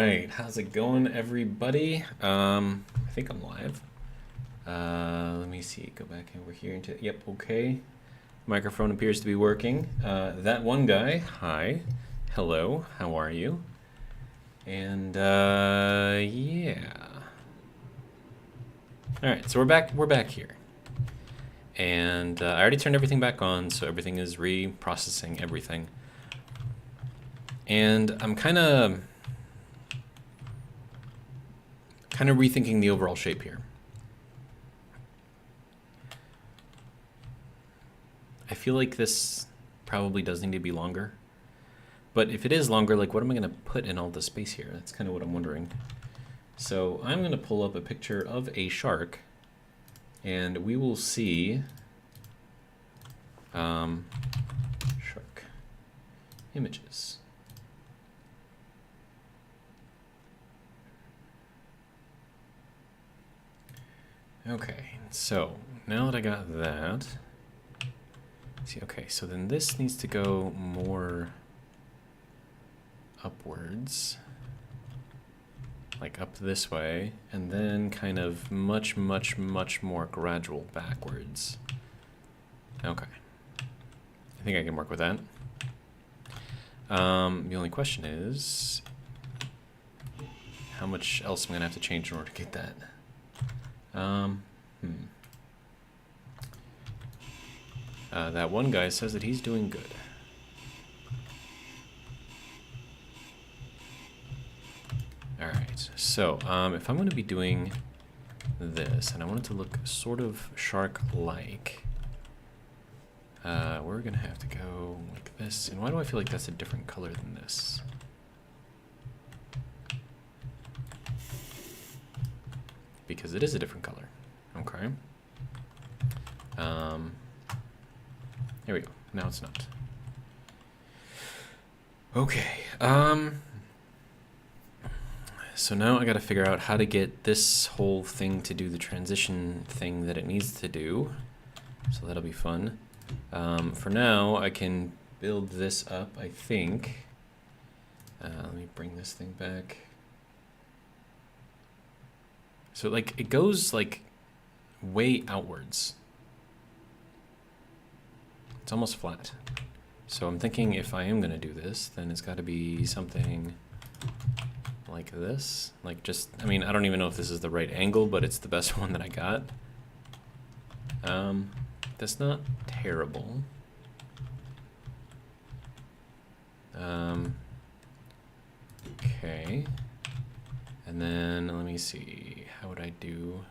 right, how's it going, everybody? I think I'm live. Let me see. Go back over here into. Yep, okay. Microphone appears to be working. That one guy. Hi. Hello. How are you? And yeah. All right, so we're back. We're back here. And I already turned everything back on, so everything is reprocessing everything. And I'm kind of rethinking the overall shape here. I feel like this probably does need to be longer. But if it is longer, like, what am I going to put in all the space here? That's kind of what I'm wondering. So I'm going to pull up a picture of a shark, and we will see shark images. Okay, so now that I got that, see, okay, so then this needs to go more upwards, like up this way, and then kind of much more gradual backwards. Okay, I think I can work with that. The only question is, how much else am I gonna have to change in order to get that? That one guy says that he's doing good. Alright, so if I'm going to be doing this, and I want it to look sort of shark-like, we're going to have to go like this. And why do I feel like that's a different color than this? Because it is a different color. Okay. There we go. Now it's not. Okay. So now I got to figure out how to get this whole thing to do the transition thing that it needs to do. So that'll be fun. For now, I can build this up, I think. Let me bring this thing back. So, like, it goes, like, way outwards. It's almost flat. So I'm thinking if I am going to do this, then it's got to be something like this. Like, just, I mean, I don't even know if this is the right angle, but it's the best one that I got. That's not terrible. Okay. And then, let me see, how would I do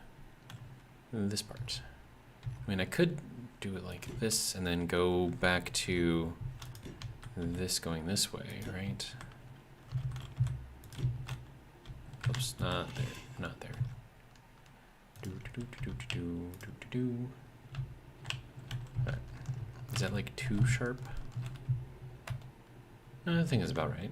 this part? I mean, I could do it like this and then go back to this going this way, right? Oops, not there, not there. Right. Is that like too sharp? No, I think it's about right.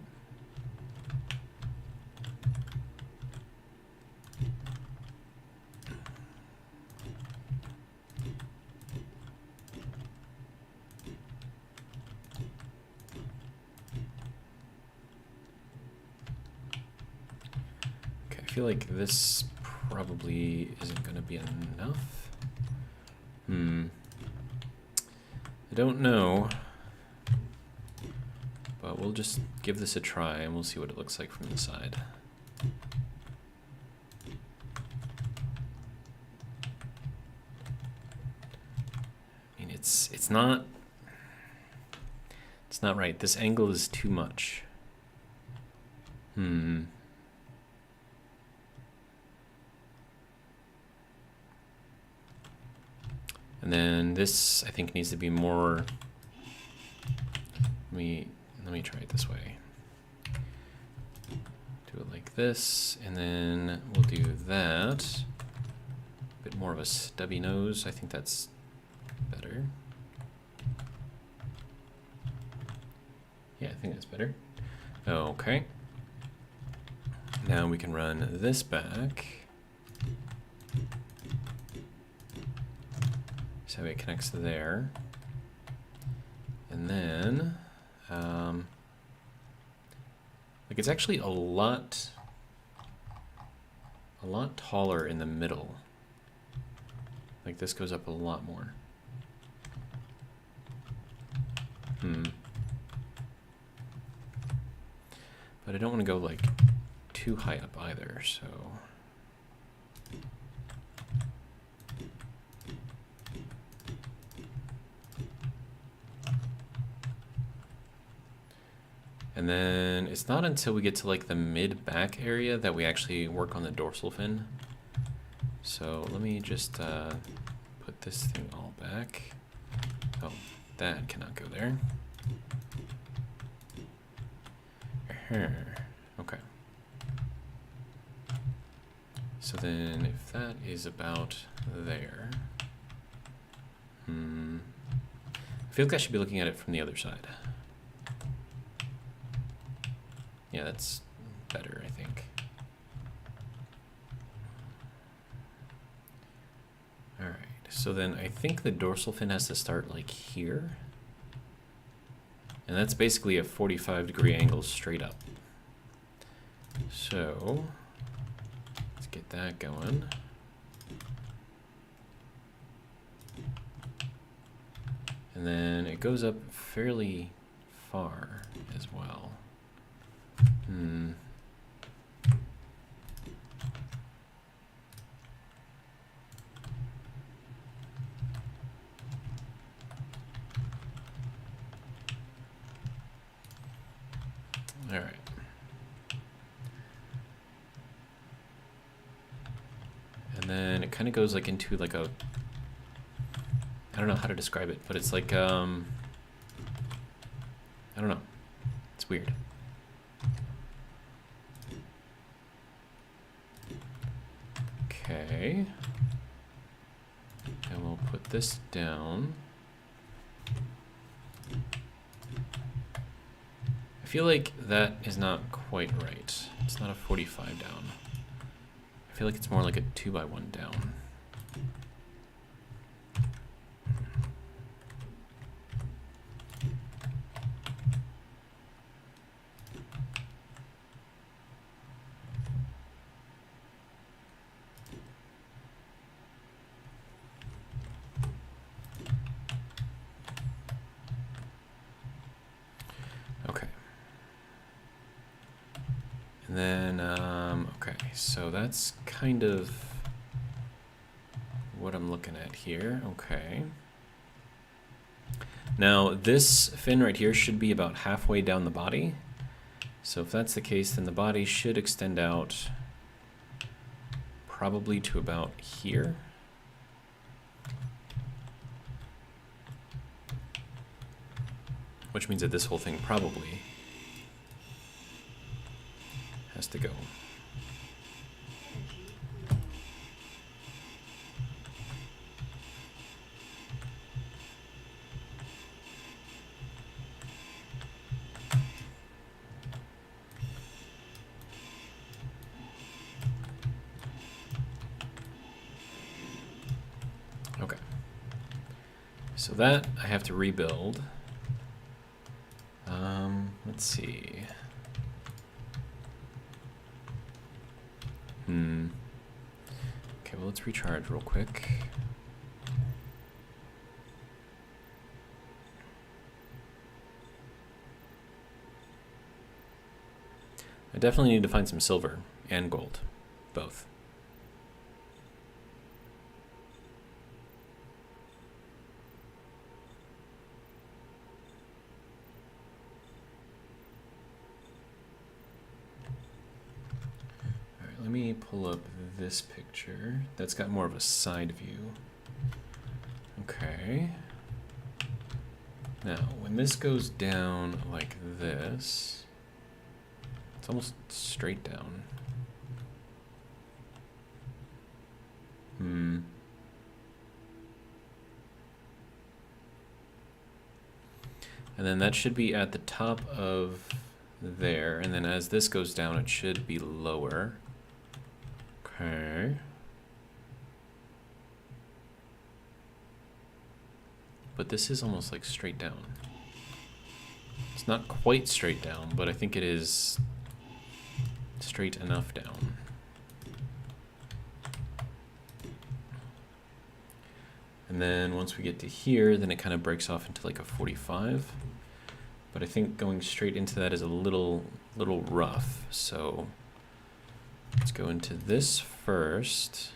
I feel like this probably isn't going to be enough. I don't know. But we'll just give this a try and we'll see what it looks like from the side. I mean, it's not right. This angle is too much. And then this, I think, needs to be more. Let me try it this way. Do it like this, and then we'll do that. A bit more of a stubby nose. I think that's better. Yeah, I think that's better. Okay. Now we can run this back. So it connects there. And then, like, it's actually a lot a lot taller in the middle. Like this goes up a lot more. But I don't want to go like too high up either, so. And then it's not until we get to like the mid-back area that we actually work on the dorsal fin. So let me just put this thing all back. Oh, that cannot go there. Okay. So then if that is about there, I feel like I should be looking at it from the other side. Yeah, that's better, I think. All right, so then I think the dorsal fin has to start like here. And that's basically a 45-degree angle straight up. So let's get that going. And then it goes up fairly far as well. All right. And then it kind of goes like into like a, I don't know how to describe it, but it's like, I don't know. It's weird. Okay. And we'll put this down. I feel like that is not quite right. It's not a 45 down. I feel like it's more like a 2x1 down. Okay. And then, okay, so that's kind of what I'm looking at here. Okay. Now, this fin right here should be about halfway down the body. So if that's the case, then the body should extend out probably to about here. Which means that this whole thing probably has to go. Okay. So that I have to rebuild. Let's see. Okay, well, let's recharge real quick. I definitely need to find some silver and gold, both. Let me pull up this picture. That's got more of a side view. Okay. Now, when this goes down like this, it's almost straight down. And then that should be at the top of there, and then as this goes down, it should be lower. Okay. But this is almost like straight down. It's not quite straight down, but I think it is straight enough down. And then once we get to here, then it kind of breaks off into like a 45. But I think going straight into that is a little rough. So let's go into this first.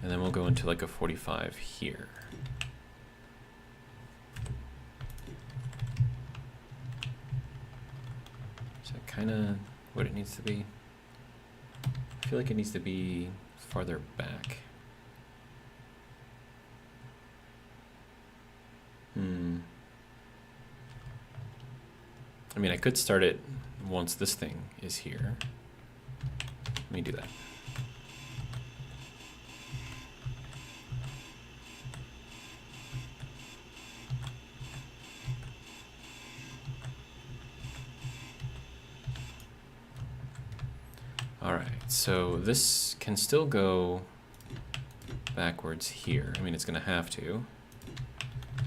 And then we'll go into like a 45 here. Is that kind of what it needs to be? I feel like it needs to be farther back. I mean, I could start it once this thing is here. Let me do that. All right, so this can still go backwards here. I mean, it's gonna have to.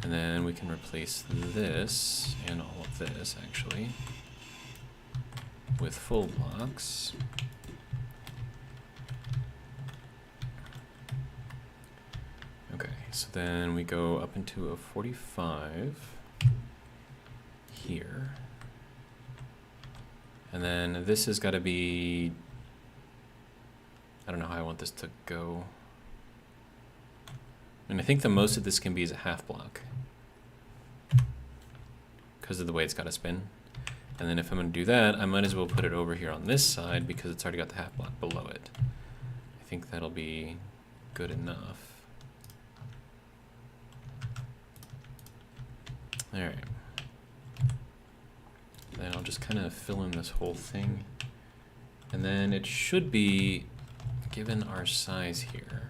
And then we can replace this and all of this, actually, with full blocks. Okay, so then we go up into a 45 here. And then this has got to be, I don't know how I want this to go. And I think the most of this can be is a half block because of the way it's got to spin. And then if I'm going to do that, I might as well put it over here on this side because it's already got the half block below it. I think that'll be good enough. All right. Then I'll just kind of fill in this whole thing. And then it should be, given our size here,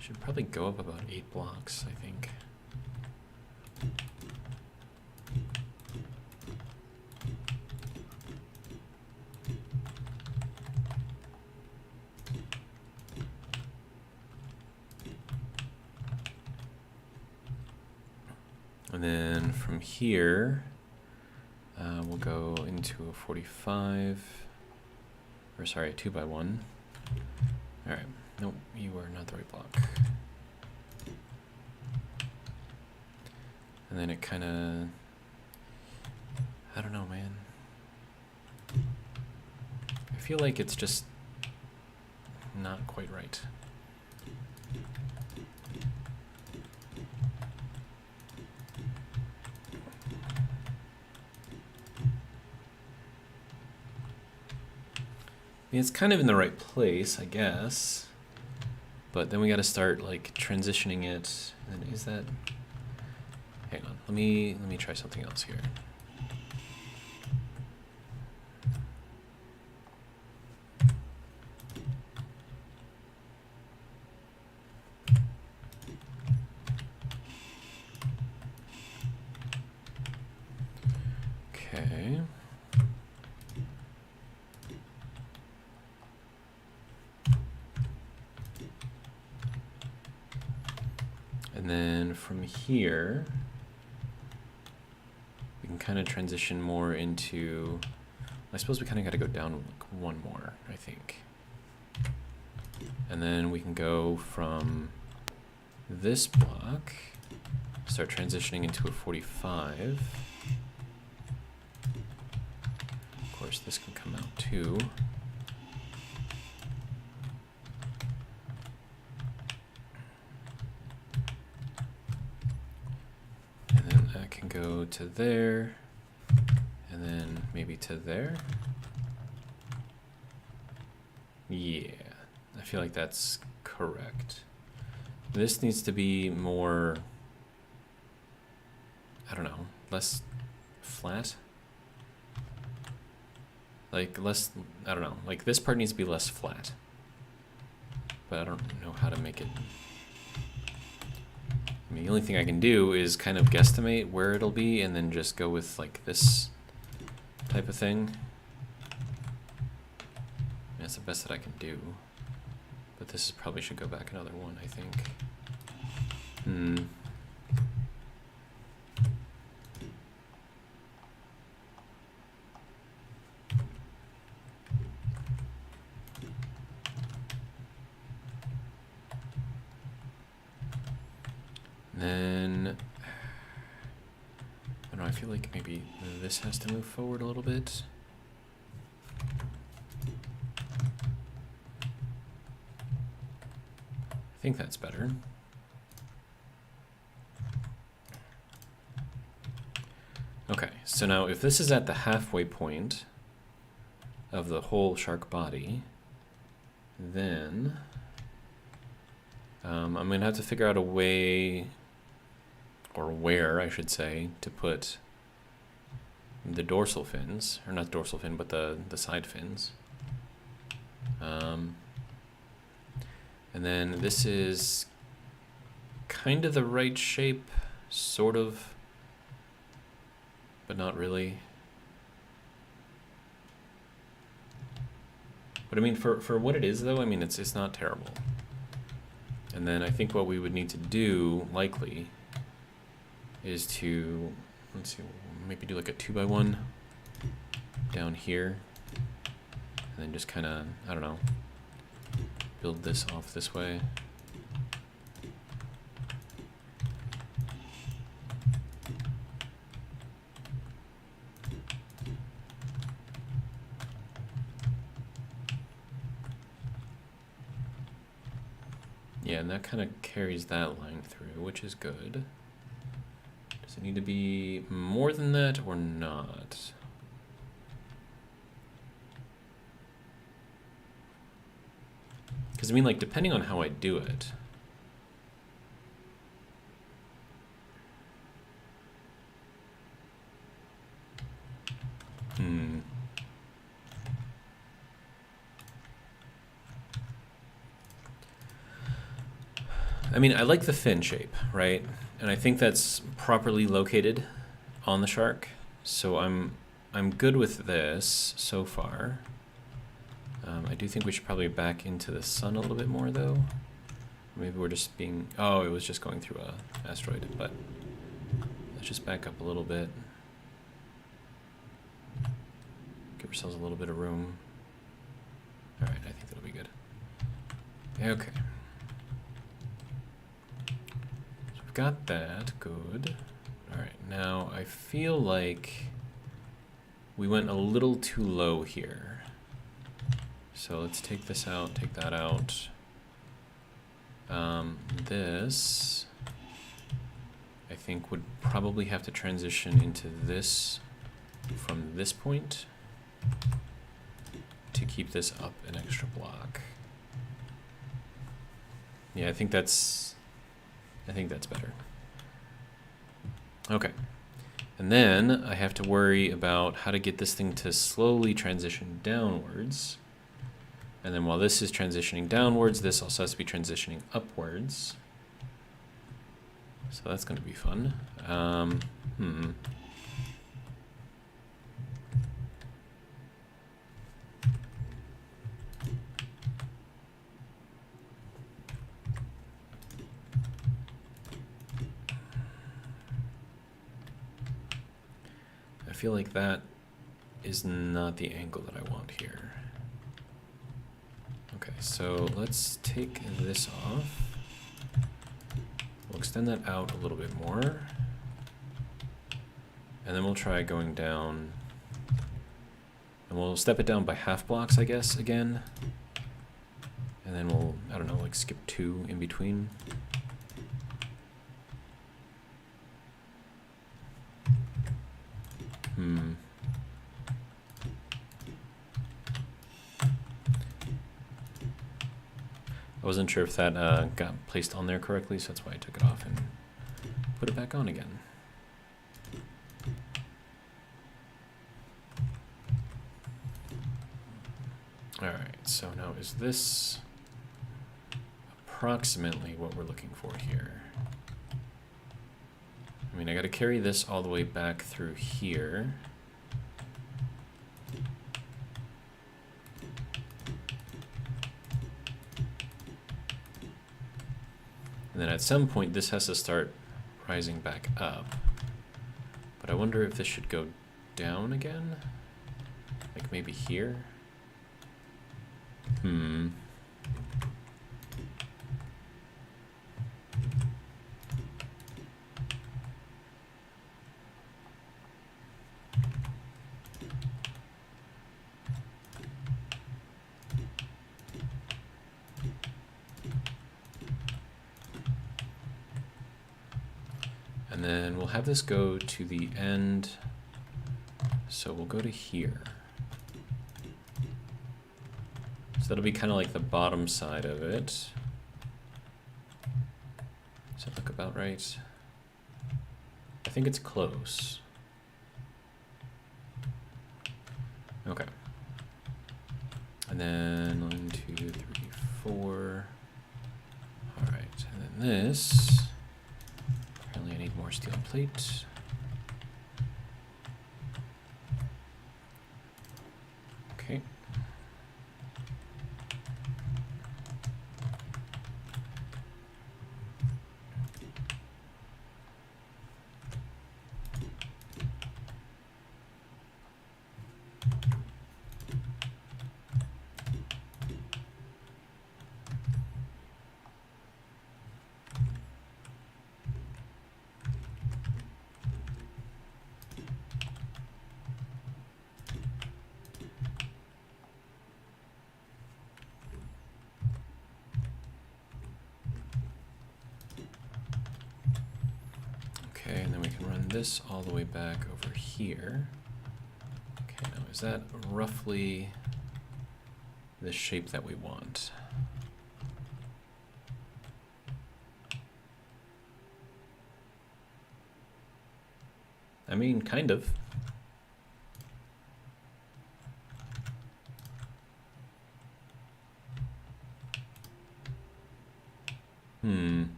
should probably go up about 8 blocks, I think. And then from here, we'll go into a 45, or sorry, a 2x1. All right, nope, you are not the right block. And then it kind of, I don't know, man. I feel like it's just not quite right. I mean, it's kind of in the right place, I guess, but then we got to start like transitioning it. And is that? Hang on, let me try something else here. Okay. And then from here, we can kind of transition more into, I suppose we kind of got to go down like one more, I think. And then we can go from this block, start transitioning into a 45. Of course, this can come out too. Can go to there, and then maybe to there. Yeah, I feel like that's correct. This needs to be more, I don't know, less flat. Like less, I don't know, like this part needs to be less flat. But I don't know how to make it. I mean, the only thing I can do is kind of guesstimate where it'll be and then just go with like this type of thing. That's the best that I can do. But this probably should go back another one, I think. feel like maybe this has to move forward a little bit. I think that's better. Okay, so now if this is at the halfway point of the whole shark body, then I'm going to have to figure out a way, or where I should say, to put the dorsal fins, or not dorsal fin, but the side fins. And then this is kind of the right shape, sort of, but not really. But I mean, for what it is though, I mean, it's not terrible. And then I think what we would need to do, likely, is to, let's see, maybe do like a 2x1 down here. And then just kind of, I don't know, build this off this way. Yeah, and that kind of carries that line through, which is good. Does it need to be more than that or not? Because I mean, like, depending on how I do it. I mean, I like the fin shape, right? And I think that's properly located on the shark. So I'm good with this so far. I do think we should probably back into the sun a little bit more, though. Maybe we're just being... Oh, it was just going through a asteroid, but let's just back up a little bit. Give ourselves a little bit of room. All right, I think that'll be good. Okay. So we've got that, good. All right, now I feel like we went a little too low here. So let's take this out, take that out. This, I think, would probably have to transition into this from this point to keep this up an extra block. Yeah, I think that's better. Okay. And then I have to worry about how to get this thing to slowly transition downwards. And then while this is transitioning downwards, this also has to be transitioning upwards. So that's going to be fun. I feel like that is not the angle that I want here. Okay, so let's take this off. We'll extend that out a little bit more. And then we'll try going down. And we'll step it down by half blocks, I guess, again. And then we'll, I don't know, like skip 2 in between. I wasn't sure if that got placed on there correctly, so that's why I took it off and put it back on again. All right, so now is this approximately what we're looking for here? I mean, I got to carry this all the way back through here. And then at some point, this has to start rising back up. But I wonder if this should go down again? Like maybe here? then we'll have this go to the end. So we'll go to here. So that'll be kind of like the bottom side of it. Does that look about right? I think it's close. Okay. And then 1, 2, 3, 4. All right, and then this. Apparently I need more steel plate. Okay. Okay, and then we can run this all the way back over here. Okay, now is that roughly the shape that we want? I mean, kind of.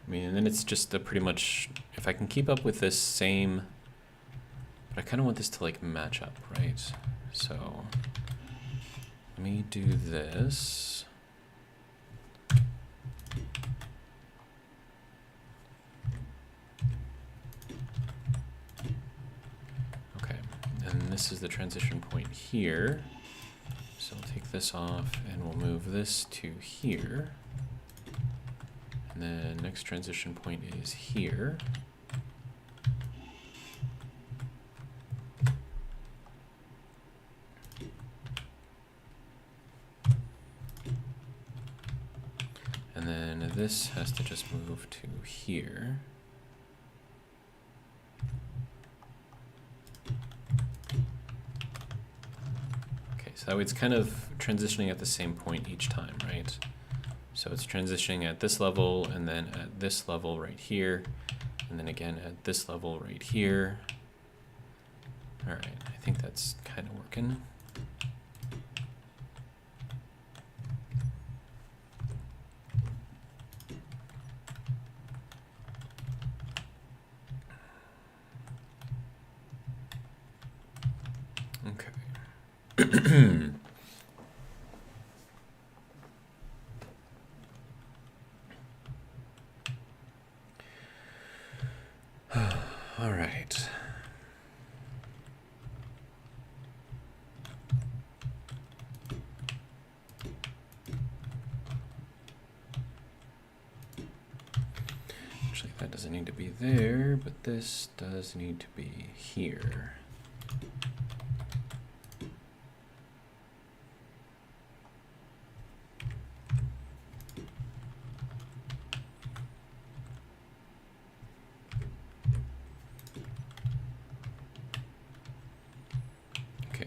I mean, and then it's just a pretty much, if I can keep up with this same, but I kind of want this to like match up, right? So let me do this. Okay, and this is the transition point here. So we'll take this off and we'll move this to here. And then next transition point is here. And then this has to just move to here. Okay, so that way it's kind of transitioning at the same point each time, right? So it's transitioning at this level, and then at this level right here, and then again at this level right here. All right, I think that's kind of working. Okay. All right. Actually, that doesn't need to be there, but this does need to be here.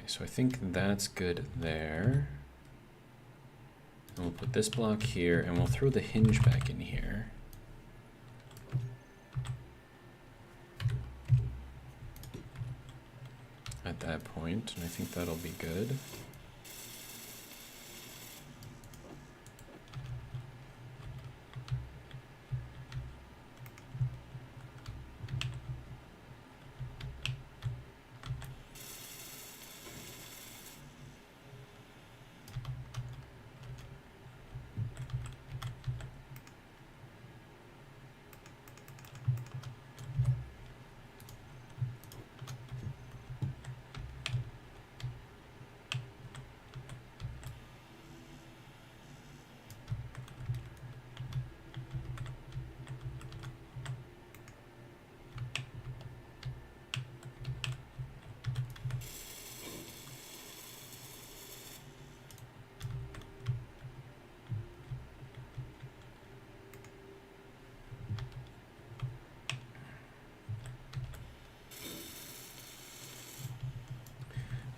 So I think that's good there. And we'll put this block here, and we'll throw the hinge back in here. At that point, and I think that'll be good.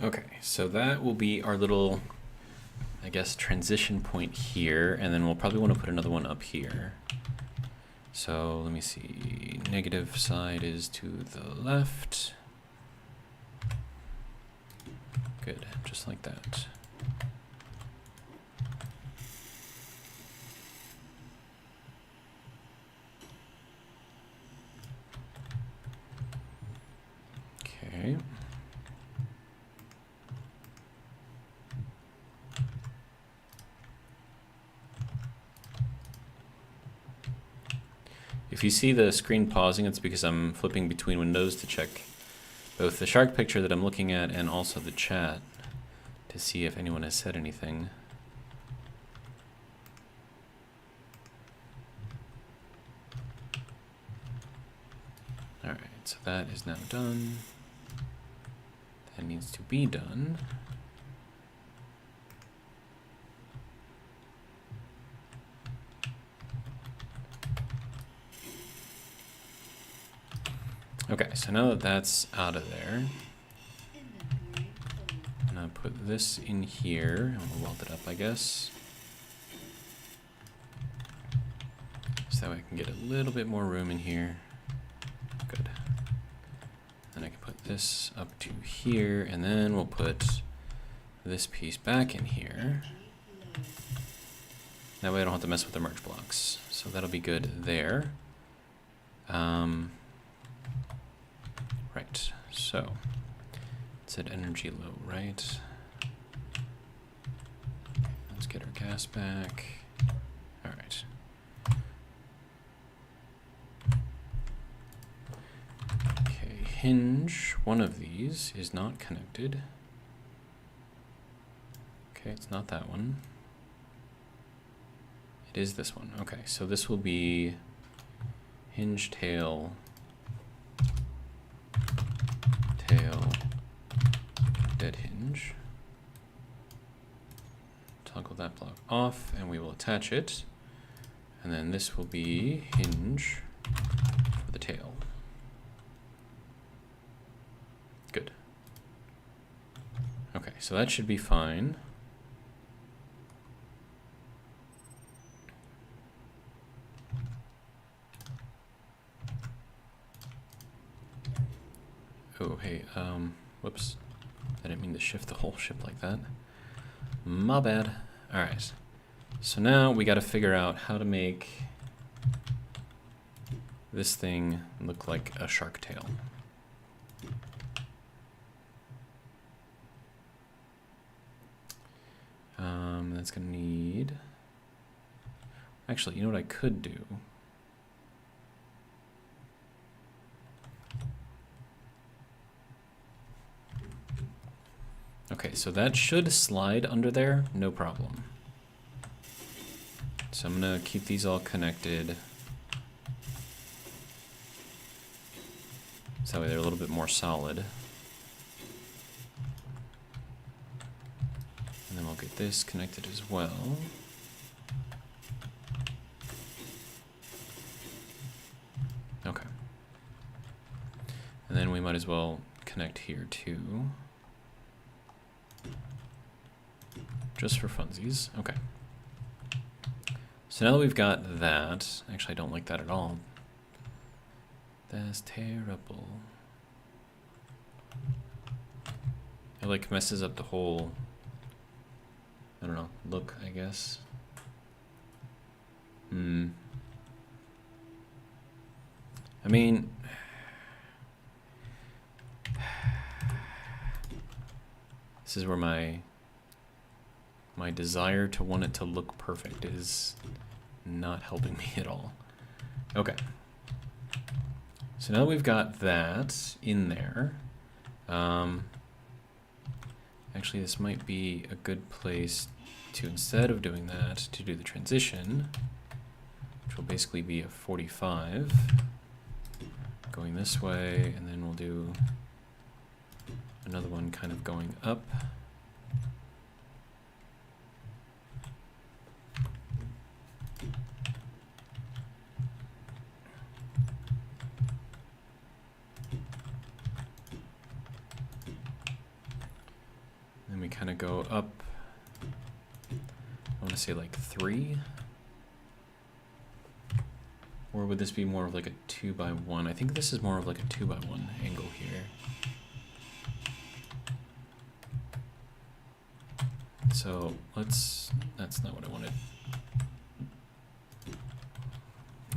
Okay, so that will be our little, I guess, transition point here, and then we'll probably want to put another one up here. So let me see, negative side is to the left. Good, just like that. Okay. If you see the screen pausing, it's because I'm flipping between windows to check both the shark picture that I'm looking at and also the chat to see if anyone has said anything. Alright, so that is now done. That needs to be done. Okay, so now that that's out of there, I'm gonna put this in here, and we'll weld it up, I guess. So that way I can get a little bit more room in here. Good. Then I can put this up to here, and then we'll put this piece back in here. That way I don't have to mess with the merge blocks. So that'll be good there. Right, so it said energy low, right? Let's get our gas back. All right. Okay, hinge, one of these is not connected. Okay, it's not that one. It is this one. Okay, so this will be hinge tail, tail, dead hinge. Toggle that block off and we will attach it. And then this will be hinge for the tail. Good. Okay, so that should be fine. Oh, hey, whoops. I didn't mean to shift the whole ship like that. My bad. All right. So now we got to figure out how to make this thing look like a shark tail. That's going to need... Actually, you know what I could do? Okay, so that should slide under there, no problem. So I'm gonna keep these all connected. So that way they're a little bit more solid. And then we'll get this connected as well. Okay. And then we might as well connect here too. Just for funsies. Okay. So now that we've got that, actually I don't like that at all. That's terrible. It like messes up the whole, I don't know, look, I guess. I mean, this is where my desire to want it to look perfect is not helping me at all. Okay. So now that we've got that in there, actually this might be a good place to, instead of doing that, to do the transition, which will basically be a 45, going this way, and then we'll do another one kind of going up. we kind of go up, I want to say like 3. Or would this be more of like a 2x1? I think this is more of like a 2x1 angle here. So let's, that's not what I wanted.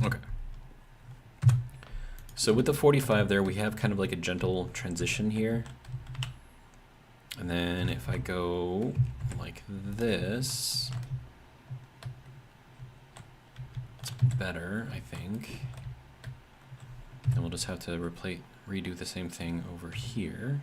Okay. So with the 45 there, we have kind of like a gentle transition here. And then if I go like this, it's better, I think. And we'll just have to redo the same thing over here.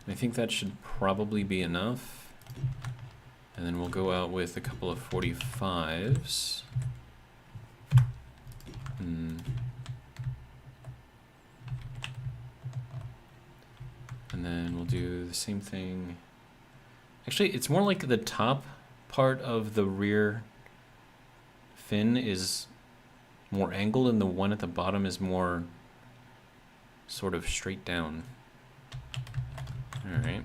I think that should probably be enough. And then we'll go out with a couple of 45s. And then we'll do the same thing. Actually, it's more like the top part of the rear fin is more angled and the one at the bottom is more sort of straight down. All right.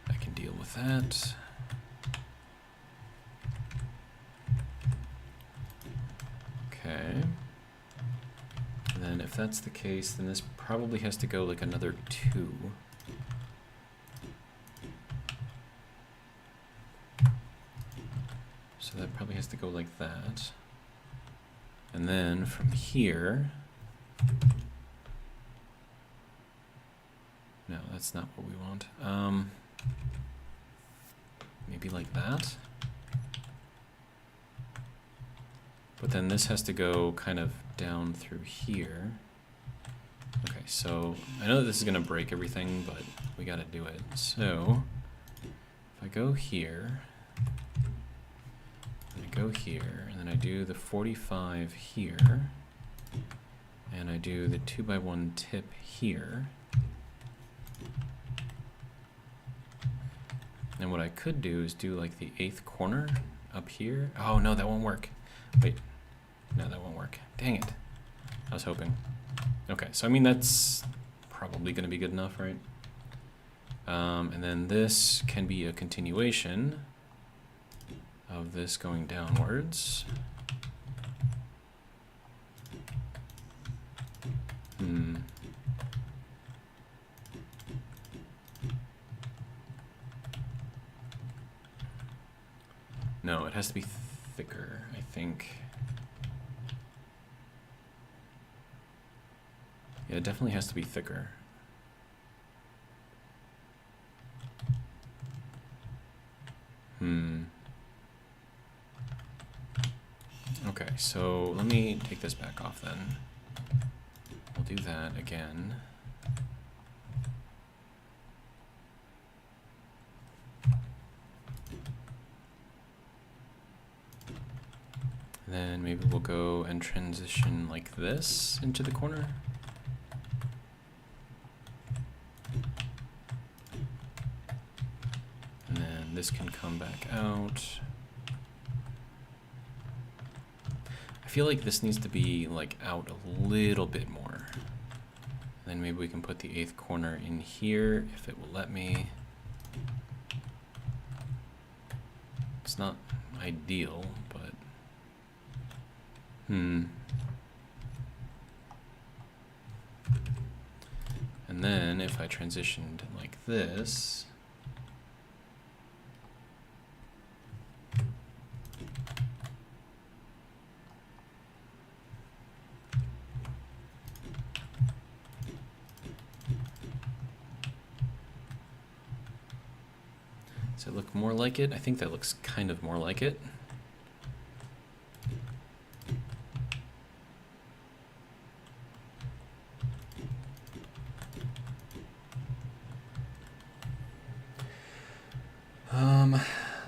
I can deal with that. Okay. And then if that's the case, then this probably has to go like another 2. So that probably has to go like that. And then from here, no, that's not what we want. Maybe like that. But then this has to go kind of down through here. Okay, so I know that this is gonna break everything, but we gotta do it. So if I go here, and I go here, and then I do the 45 here, and I do the 2x1 tip here. And what I could do is do like the 8th corner up here. Oh no, that won't work. Wait, no, that won't work. Dang it. I was hoping. Okay, so I mean that's probably gonna be good enough, right? And then this can be a continuation of this going downwards. No, it has to be thicker, I think. Yeah, it definitely has to be thicker. Okay, so let me take this back off then. We'll do that again. And then maybe we'll go and transition like this into the corner. And then this can come back out. I feel like this needs to be like out a little bit more. And then maybe we can put the 8th corner in here if it will let me. It's not ideal, but and then if I transitioned like this, does it look more like it? I think that looks kind of more like it.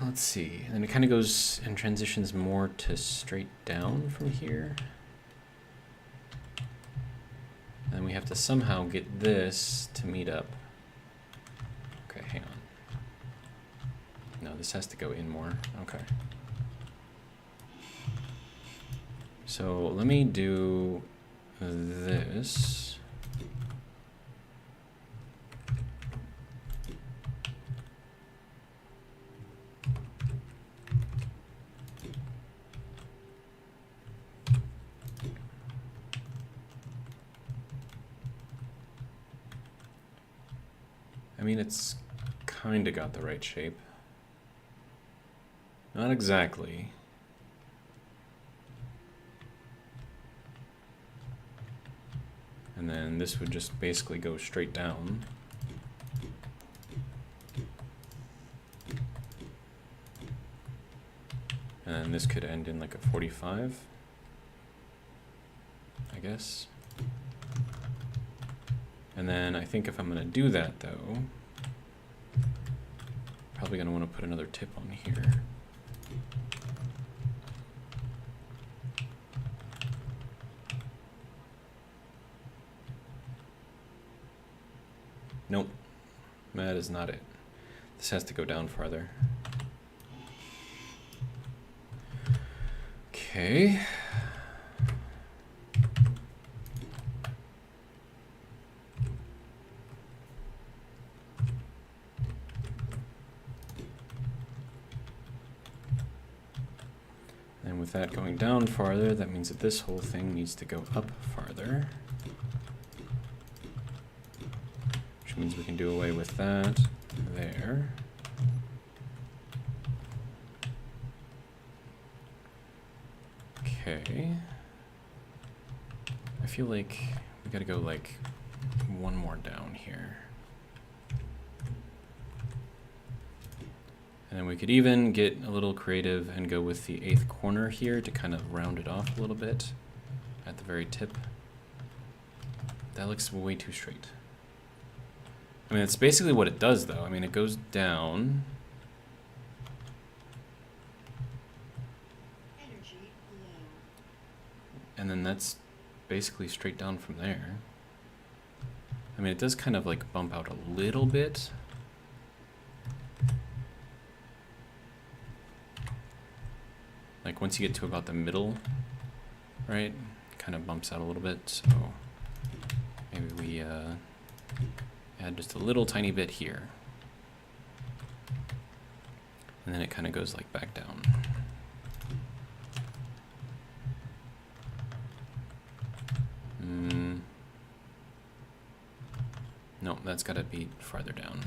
Let's see, and it kind of goes and transitions more to straight down from here. have to somehow get this to meet up. Okay, hang on. No, this has to go in more. Okay. So let me do this. I mean, it's kind of got the right shape. Not exactly. And then this would just basically go straight down. And then this could end in like a 45, I guess. And then I think if I'm gonna do that though, probably gonna want to put another tip on here. Nope, that is not it. This has to go down farther. Okay. And with that going down farther, that means that this whole thing needs to go up farther. Which means we can do away with that there. Okay. I feel like we gotta go like one more down here. And then we could even get a little creative and go with the 8th corner here to kind of round it off a little bit at the very tip. That looks way too straight. I mean, that's basically what it does though. I mean, it goes down. And then that's basically straight down from there. I mean, it does kind of like bump out a little bit. Like once you get to about the middle, right? Kind of bumps out a little bit. So maybe we add just a little tiny bit here. And then it kind of goes like back down. No, that's got to be farther down.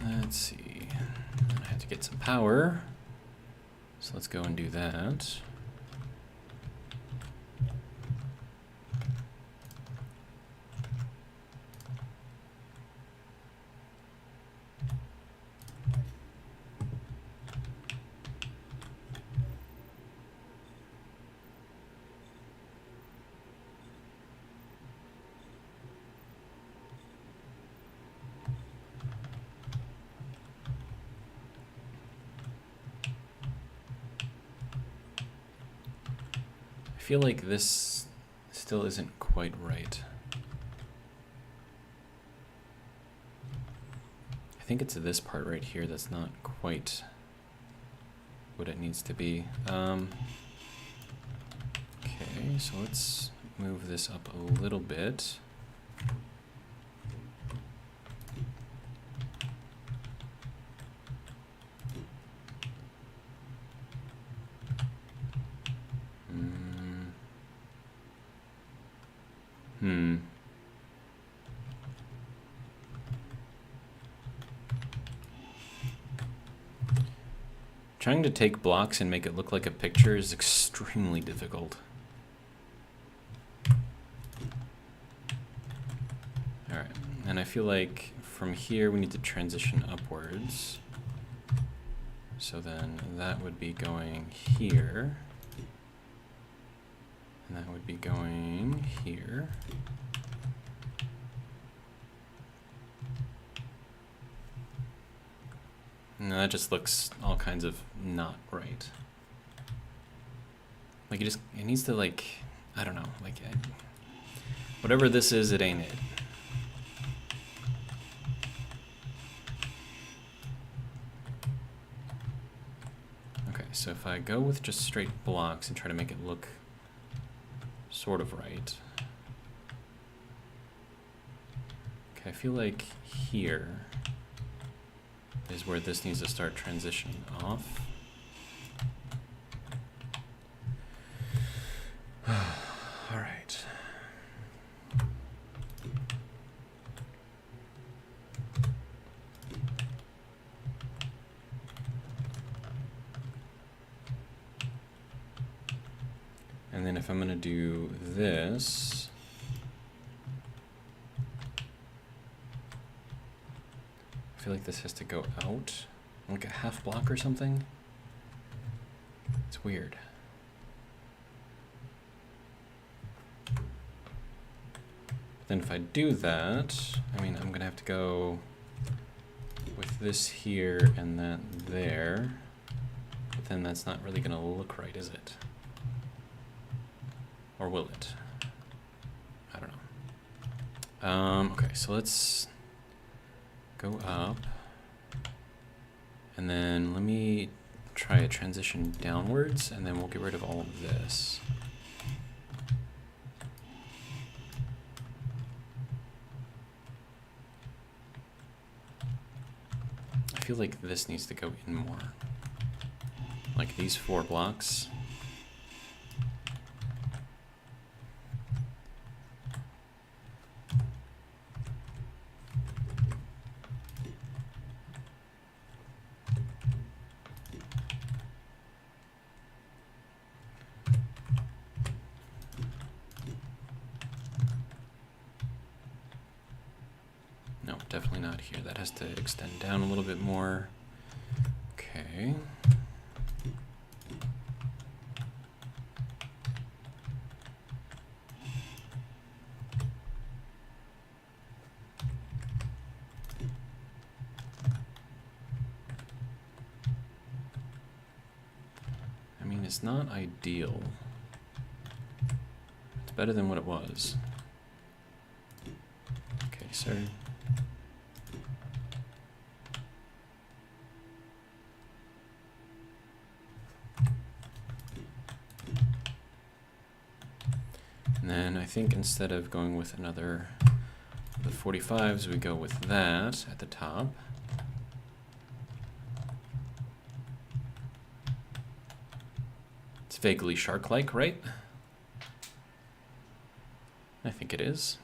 Let's see. I have to get some power. So let's go and do that. I feel like this still isn't quite right. I think it's this part right here that's not quite what it needs to be. Okay, so let's move this up a little bit. Trying to take blocks and make it look like a picture is extremely difficult. Alright, and I feel like from here we need to transition upwards. So then that would be going here. And that would be going here. And that just looks all kinds of not right. Like Like, it needs to, like, I don't know, like, whatever this is, it ain't it. Okay, so if I go with just straight blocks and try to make it look sort of right. Okay, I feel like here is where this needs to start transitioning off. All right. And then if I'm going to do this, I feel like this has to go out, like a half block or something. It's weird. Then if I do that, I mean, I'm gonna have to go with this here and that there, but then that's not really gonna look right, is it? Or will it? I don't know. Okay, so let's go up, and then let me try a transition downwards, and then we'll get rid of all of this. I feel like this needs to go in more. Like these 4 blocks. No, definitely not here. That has to extend down a little bit more. Okay. I mean, it's not ideal. It's better than what it was. Okay, sir. And then I think instead of going with another the 45s, we go with that at the top. It's vaguely shark-like, right? I think it is.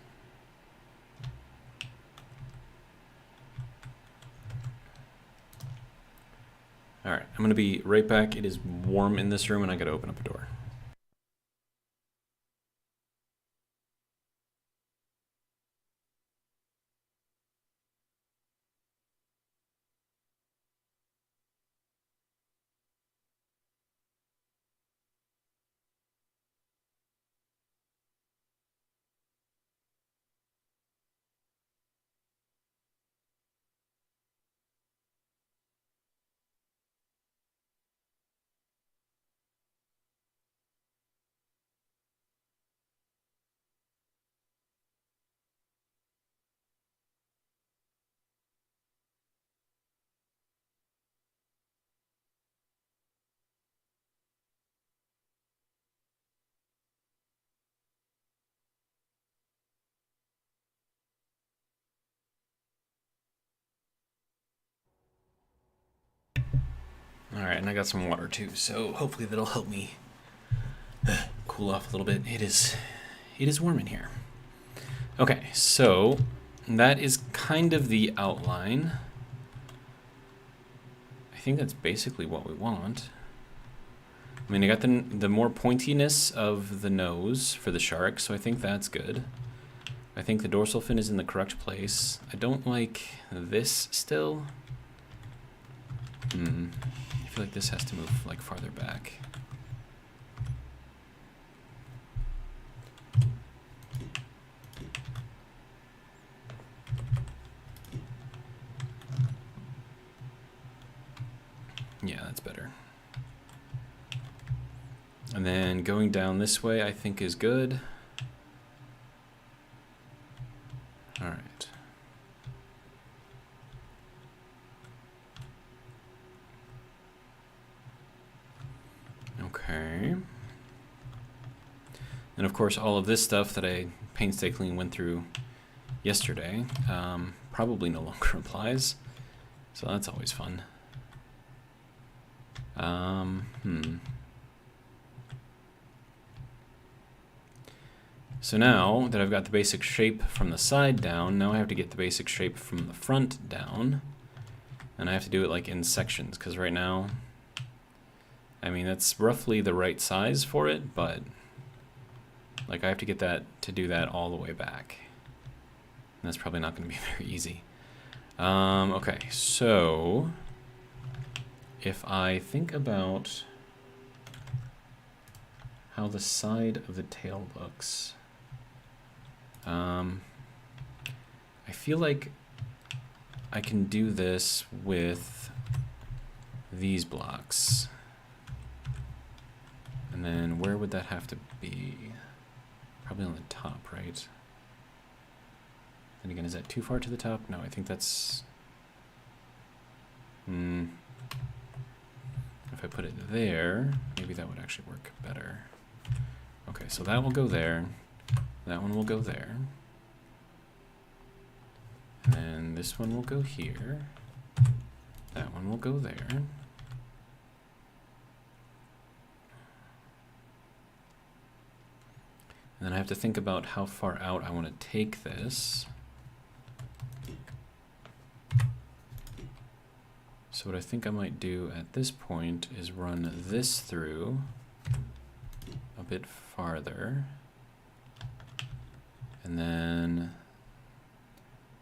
All right, I'm gonna be right back. It is warm in this room and I gotta open up a door. All right, and I got some water too, so hopefully that'll help me cool off a little bit. It is warm in here. Okay, so that is kind of the outline. I think that's basically what we want. I mean, I got the more pointiness of the nose for the shark, so I think that's good. I think the dorsal fin is in the correct place. I don't like this still. I feel like this has to move like farther back. Yeah, that's better. And then going down this way, I think is good. All right. Okay. And of course, all of this stuff that I painstakingly went through yesterday probably no longer applies. So that's always fun. So now that I've got the basic shape from the side down, now I have to get the basic shape from the front down. And I have to do it like in sections, because right now, I mean, that's roughly the right size for it, but like I have to get that to do that all the way back. And that's probably not going to be very easy. Okay, so if I think about how the side of the tail looks, I feel like I can do this with these blocks. And then where would that have to be? Probably on the top, right? And again, is that too far to the top? No, I think that's... If I put it there, maybe that would actually work better. Okay, so that will go there. That one will go there. And then this one will go here. That one will go there. And then I have to think about how far out I want to take this. So what I think I might do at this point is run this through a bit farther. And then,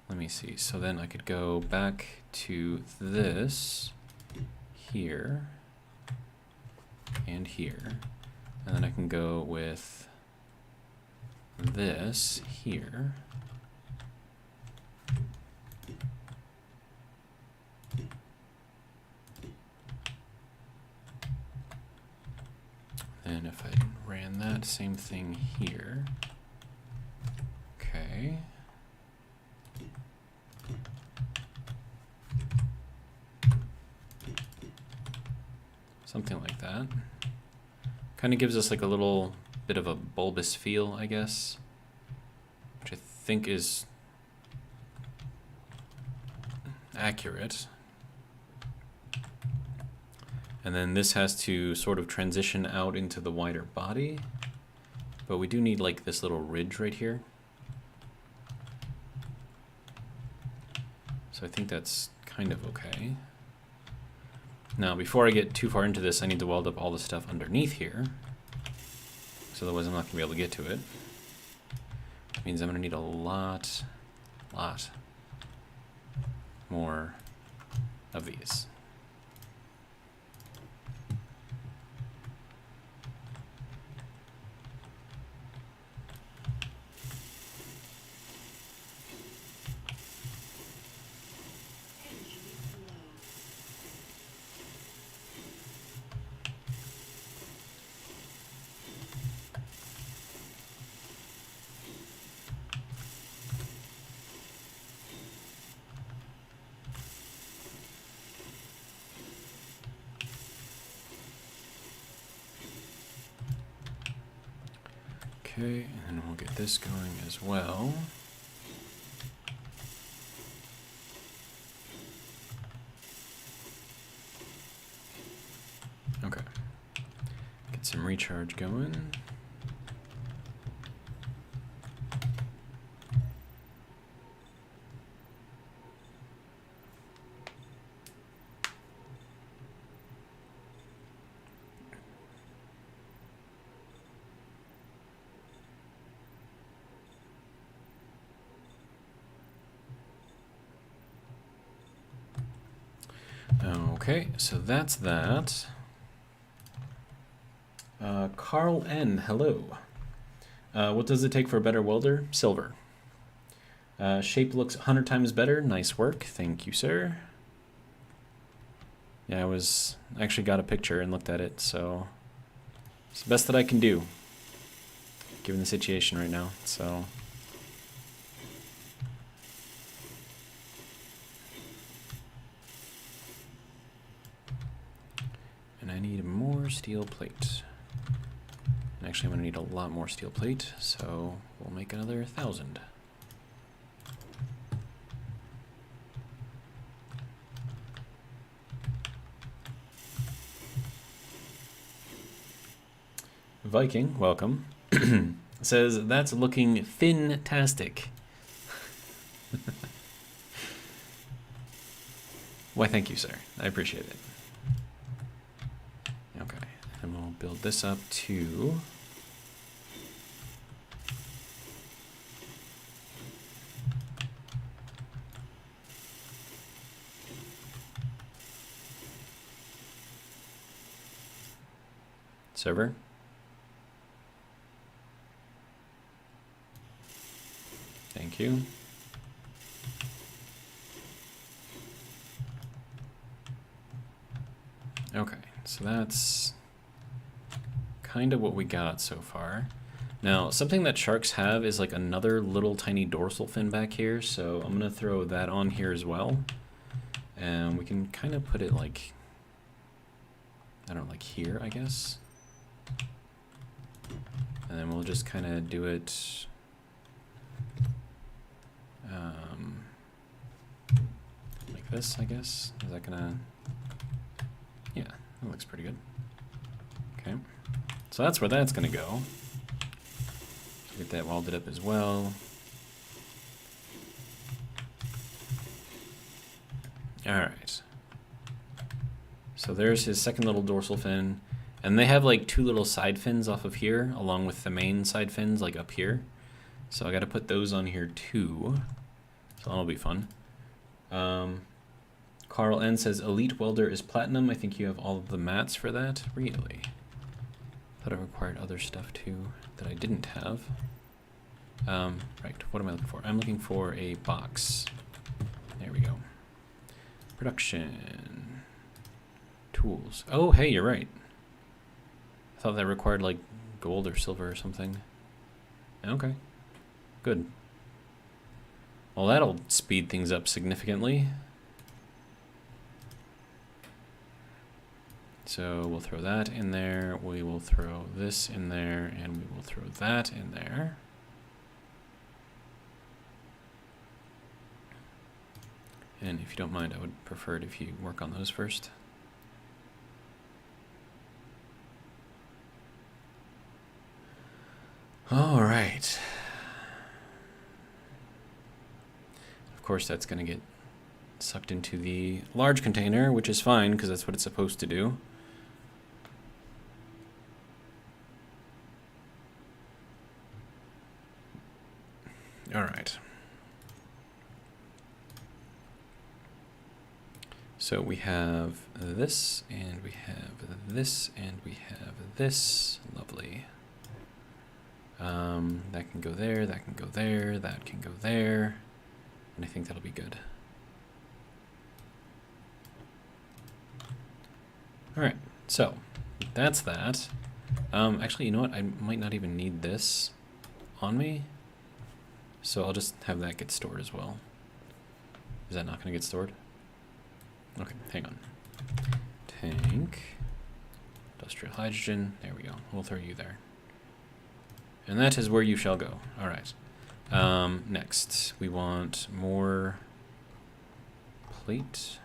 let me see, so then I could go back to this, here, and here. And then I can go with this here. And if I ran that same thing here, okay. Something like that. Kind of gives us like a little bit of a bulbous feel, I guess, which I think is accurate. And then this has to sort of transition out into the wider body, but we do need like this little ridge right here. So I think that's kind of okay. Now, before I get too far into this, I need to weld up all the stuff underneath here. So otherwise I'm not gonna be able to get to it. That means I'm gonna need a lot more of these. Okay, and we'll get this going as well. Okay, get some recharge going. Okay, so that's that. Carl N, hello. What does it take for a better welder? Silver. Shape looks 100 times better. Nice work. Thank you, sir. Yeah, I actually got a picture and looked at it, so It's the best that I can do, given the situation right now, so... And I need more steel plate. And actually, I'm going to need a lot more steel plate, so we'll make another 1,000. Viking, welcome. Says, that's looking fantastic. Why, thank you, sir. I appreciate it. Okay, and we'll build this up to... server. Thank you. Okay, so that's kind of what we got so far. Now, something that sharks have is like another little tiny dorsal fin back here, so I'm gonna throw that on here as well. And we can kind of put it like, I don't know, like here, I guess. And then we'll just kind of do it like this, I guess. Is that gonna... Yeah, that looks pretty good. Okay, so that's where that's gonna go. Get that welded up as well. Alright. So there's his second little dorsal fin. And they have like two little side fins off of here, along with the main side fins like up here. So I gotta put those on here too. So that'll be fun. Carl N says, Elite Welder is platinum. I think you have all of the mats for that. Really? Thought it required other stuff too that I didn't have. Right, what am I looking for? I'm looking for a box. There we go. Production. Tools. Oh, hey, you're right. I thought that required like gold or silver or something. Okay, good. Well, that'll speed things up significantly. So we'll throw that in there, we will throw this in there, and we will throw that in there. And if you don't mind, I would prefer it if you work on those first. All right. Of course, that's going to get sucked into the large container, which is fine because that's what it's supposed to do. All right. So we have this, and we have this, and we have this. Lovely. That can go there, that can go there, that can go there. And I think that'll be good. All right, so that's that. Actually, you know what? I might not even need this on me. So I'll just have that get stored as well. Is that not going to get stored? Okay, hang on. Tank. Industrial hydrogen. There we go. We'll throw you there. And that is where you shall go. All right. Next, we want more plate.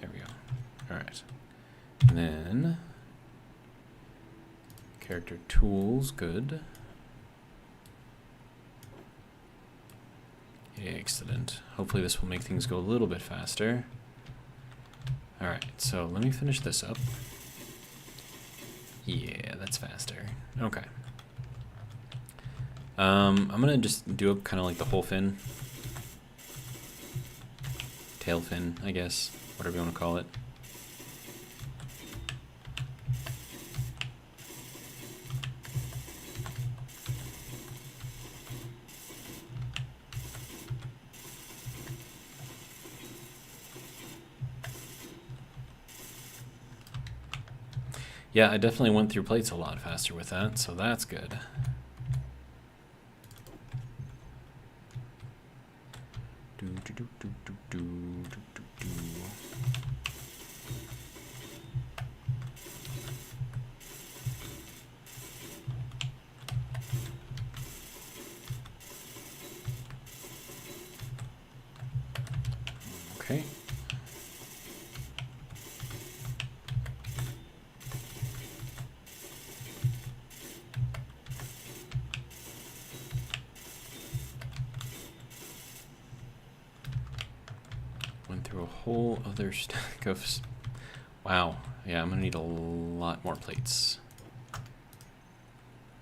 There we go. All right. And then character tools, good. Excellent. Hopefully this will make things go a little bit faster. All right, so let me finish this up. Yeah, that's faster. Okay. I'm gonna just do kind of like the whole fin. Tail fin, I guess, whatever you want to call it. Yeah, I definitely went through plates a lot faster with that, so that's good. Do, do, do, do, do, do, do, do, do. Okay. Went through a whole other stack of... Wow. Yeah, I'm gonna need a lot more plates.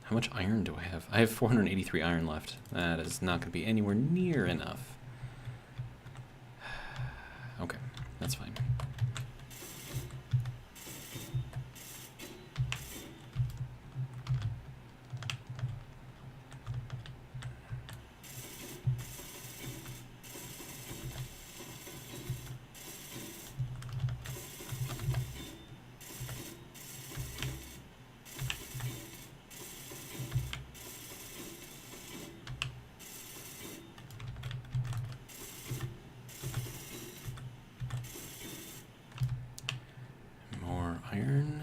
How much iron do I have? I have 483 iron left. That is not gonna be anywhere near enough. Okay, that's fine. More iron.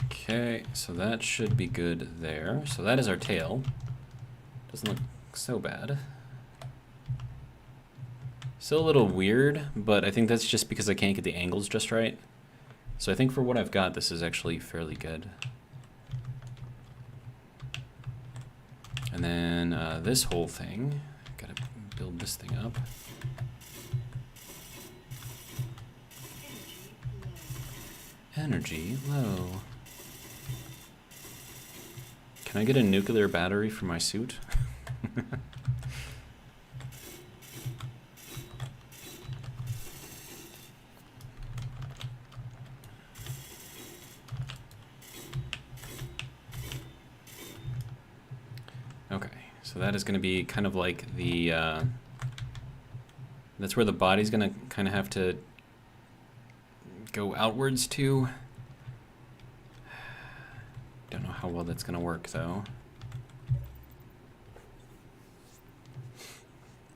Okay, so that should be good there. So that is our tail. Doesn't look so bad. Still a little weird, but I think that's just because I can't get the angles just right. So I think for what I've got, this is actually fairly good. And then this whole thing, gotta build this thing up. Energy low. Can I get a nuclear battery for my suit? Okay, so that is going to be kind of like the... that's where the body's going to kind of have to go outwards to. Don't know how well that's going to work, though.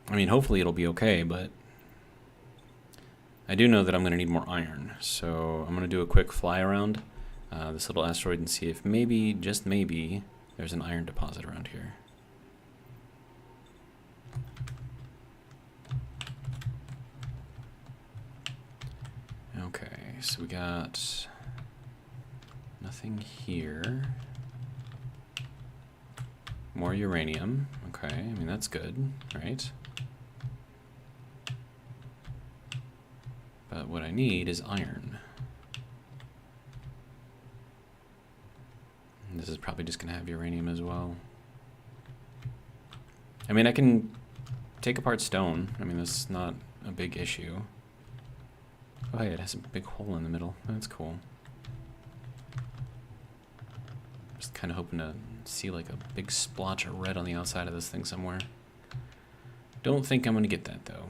I mean, hopefully it'll be okay, but I do know that I'm going to need more iron. So I'm going to do a quick fly around this little asteroid and see if maybe, just maybe, there's an iron deposit around here. Okay, so we got nothing here. More uranium. Okay, I mean, that's good, right? But what I need is iron. And this is probably just going to have uranium as well. I mean, I can take apart stone. I mean, that's not a big issue. Oh, hey, it has a big hole in the middle. That's cool. Just kind of hoping to see like a big splotch of red on the outside of this thing somewhere. Don't think I'm going to get that, though.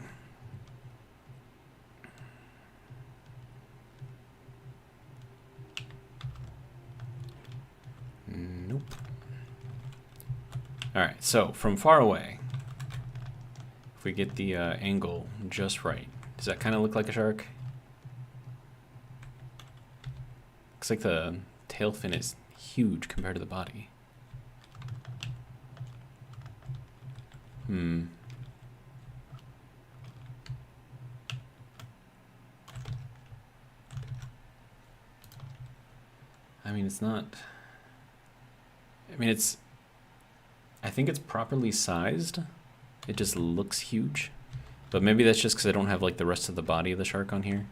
Nope. Alright, so from far away, if we get the angle just right, does that kind of look like a shark? Looks like the tail fin is huge compared to the body. I mean, it's not... I mean, it's... I think it's properly sized. It just looks huge. But maybe that's just because I don't have, like, the rest of the body of the shark on here.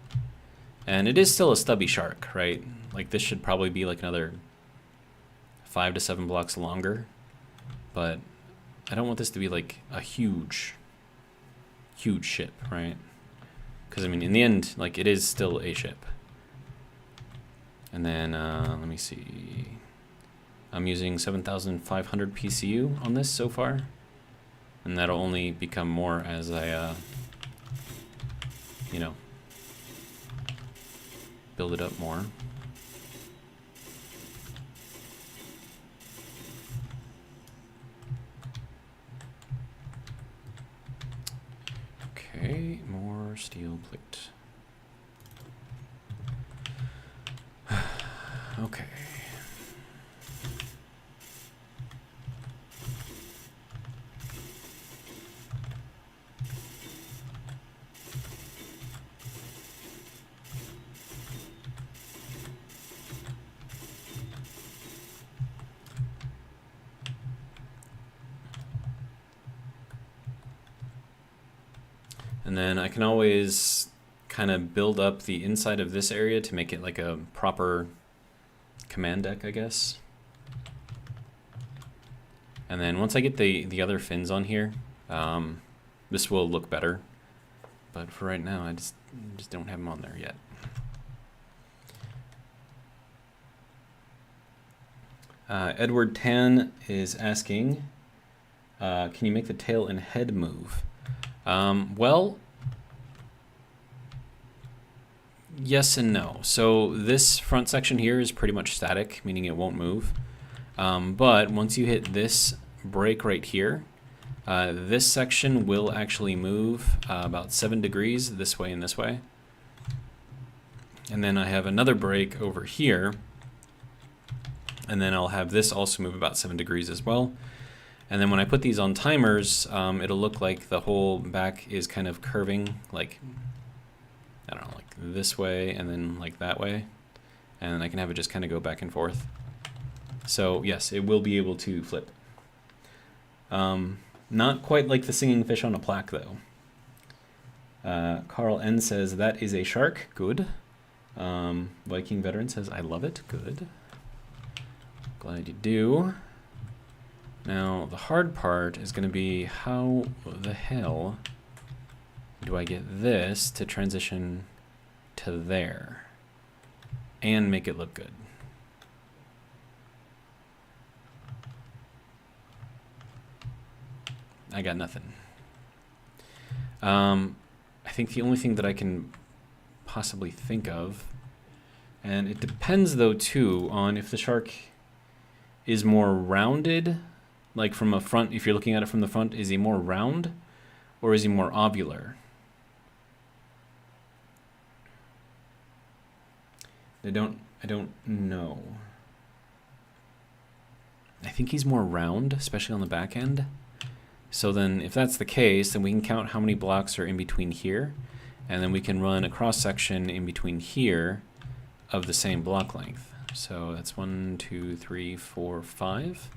And it is still a stubby shark, right? Like, this should probably be, like, another 5 to 7 blocks longer. But I don't want this to be, like, a huge, huge ship, right? Because, I mean, in the end, like, it is still a ship. And then, let me see. I'm using 7,500 PCU on this so far, and that'll only become more as I, you know, build it up more. Okay, more steel plate. Okay. And then I can always kind of build up the inside of this area to make it like a proper command deck, I guess. And then once I get the other fins on here, this will look better. But for right now, I just don't have them on there yet. Edward Tan is asking, can you make the tail and head move? Well, yes and no. So this front section here is pretty much static, meaning it won't move. But once you hit this break right here, this section will actually move about 7 degrees this way and this way. And then I have another break over here, and then I'll have this also move about 7 degrees as well. And then when I put these on timers, it'll look like the whole back is kind of curving, like, I don't know, like this way and then like that way. And I can have it just kind of go back and forth. So yes, it will be able to flip. Not quite like the singing fish on a plaque though. Carl N says, that is a shark, good. Viking Veteran says, I love it, good. Glad you do. Now, the hard part is going to be how the hell do I get this to transition to there and make it look good? I got nothing. I think the only thing that I can possibly think of, and it depends though too on if the shark is more rounded, like from a front, if you're looking at it from the front, is he more round or is he more ovular? I don't know. I think he's more round, especially on the back end. So then if that's the case, then we can count how many blocks are in between here, and then we can run a cross section in between here of the same block length. So that's 1, 2, 3, 4, 5,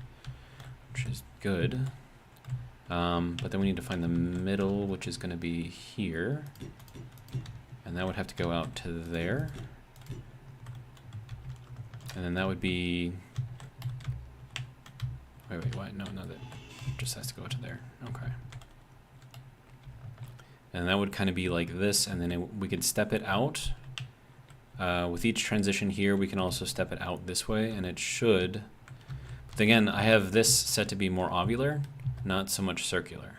which is good. But then we need to find the middle, which is going to be here, and that would have to go out to there. And then that would be, wait, what? No, that just has to go to there. Okay. And that would kind of be like this, and then we could step it out. With each transition here, we can also step it out this way, and it should. But again, I have this set to be more ovular, not so much circular.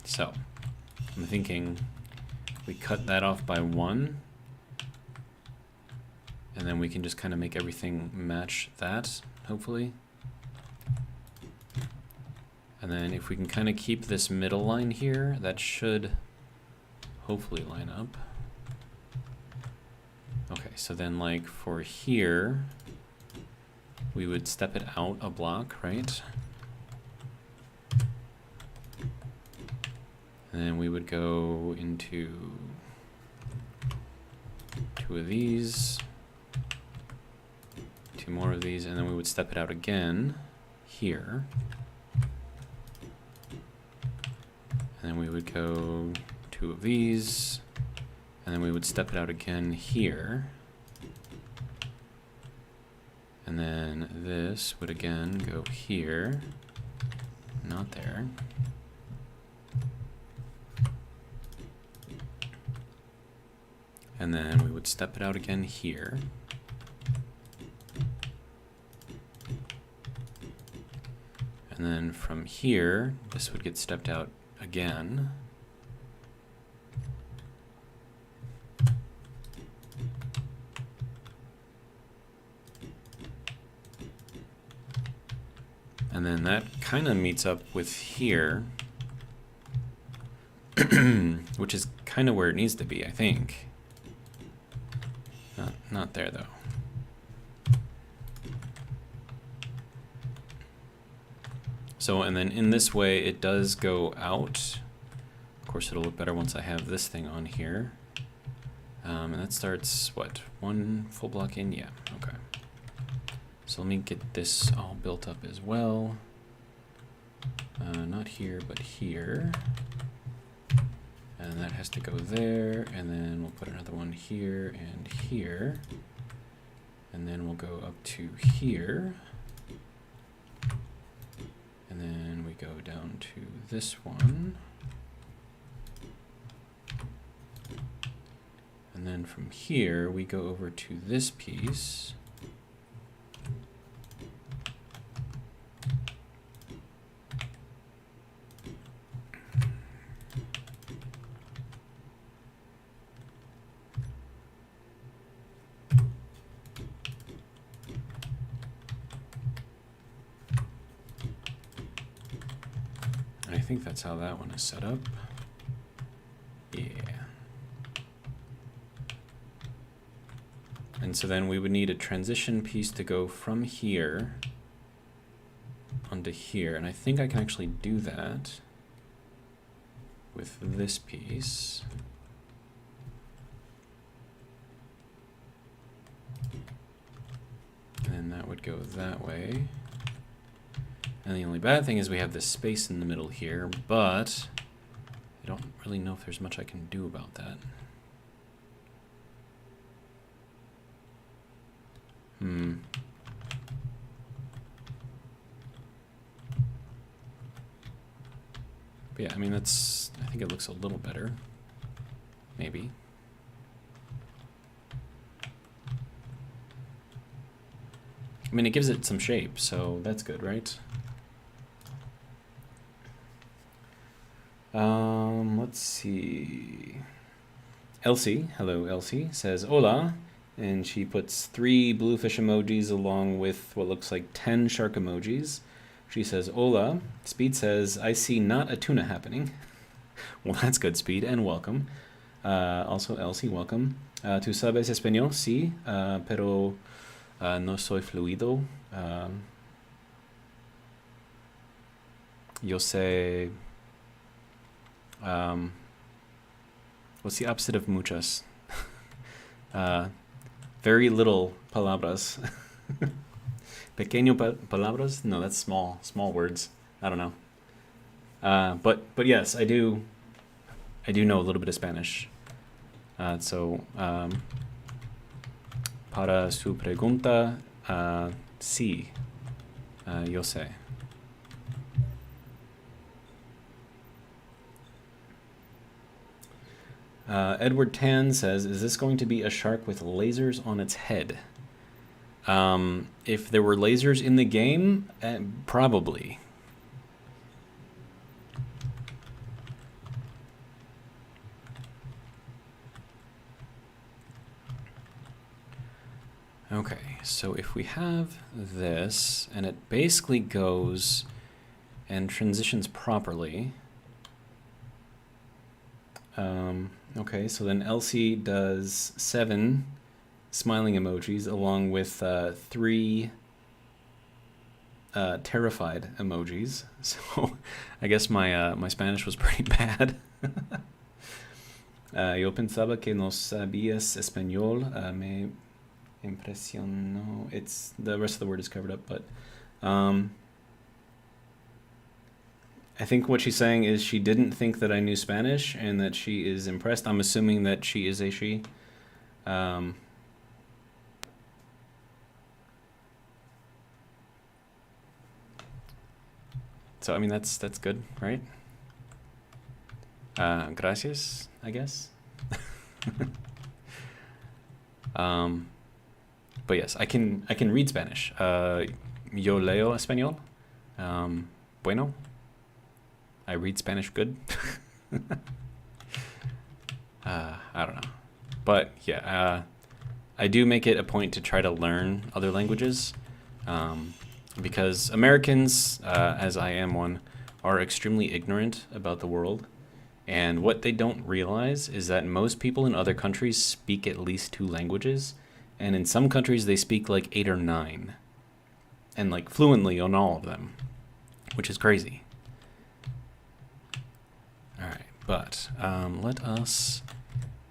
So, I'm thinking we cut that off by 1. And then we can just kind of make everything match that, hopefully. And then if we can kind of keep this middle line here, that should hopefully line up. Okay, so then like for here, we would step it out a block, right? And then we would go into 2 of these. 2 more of these, and then we would step it out again here. And then we would go 2 of these, and then we would step it out again here. And then this would again go here, not there. And then we would step it out again here. And then from here, this would get stepped out again. And then that kind of meets up with here, which is kind of where it needs to be, I think. Not there, though. So, and then in this way, it does go out. Of course, it'll look better once I have this thing on here. And that starts, what, 1 full block in? Yeah, okay. So let me get this all built up as well. Not here, but here. And that has to go there, and then we'll put another one here and here. And then we'll go up to here. And then we go down to this one. And then from here, we go over to this piece. I think that's how that one is set up. Yeah. And so then we would need a transition piece to go from here onto here. And I think I can actually do that with this piece. And then that would go that way. And the only bad thing is we have this space in the middle here, but I don't really know if there's much I can do about that. But yeah, I mean, I think it looks a little better. Maybe. I mean, it gives it some shape, so that's good, right? Let's see. Elsie, hello Elsie, says hola, and she puts 3 bluefish emojis along with what looks like 10 shark emojis. She says hola. Speed says, I see not a tuna happening. Well, that's good, Speed, and welcome. Also, Elsie, welcome. ¿Tú sabes español? Sí, pero no soy fluido. Yo sé... what's the opposite of muchas? Very little palabras. Pequeño palabras? No, that's small words. I don't know. But yes, I do know a little bit of Spanish. So para su pregunta, sí, yo sé. Edward Tan says, is this going to be a shark with lasers on its head? If there were lasers in the game, probably. Okay, so if we have this, and it basically goes and transitions properly. Okay, so then Elsie does 7 smiling emojis along with 3 terrified emojis. So I guess my Spanish was pretty bad. Yo pensaba que no sabías español. Me impresionó. The rest of the word is covered up, but I think what she's saying is she didn't think that I knew Spanish and that she is impressed. I'm assuming that she is a she. So, I mean, that's good, right? Gracias, I guess. But yes, I can read Spanish. Yo leo español. bueno. I read Spanish good. I don't know. But yeah, I do make it a point to try to learn other languages because Americans, as I am one, are extremely ignorant about the world. And what they don't realize is that most people in other countries speak at least 2 languages. And in some countries, they speak like 8 or 9. And like fluently on all of them, which is crazy. All right, but let us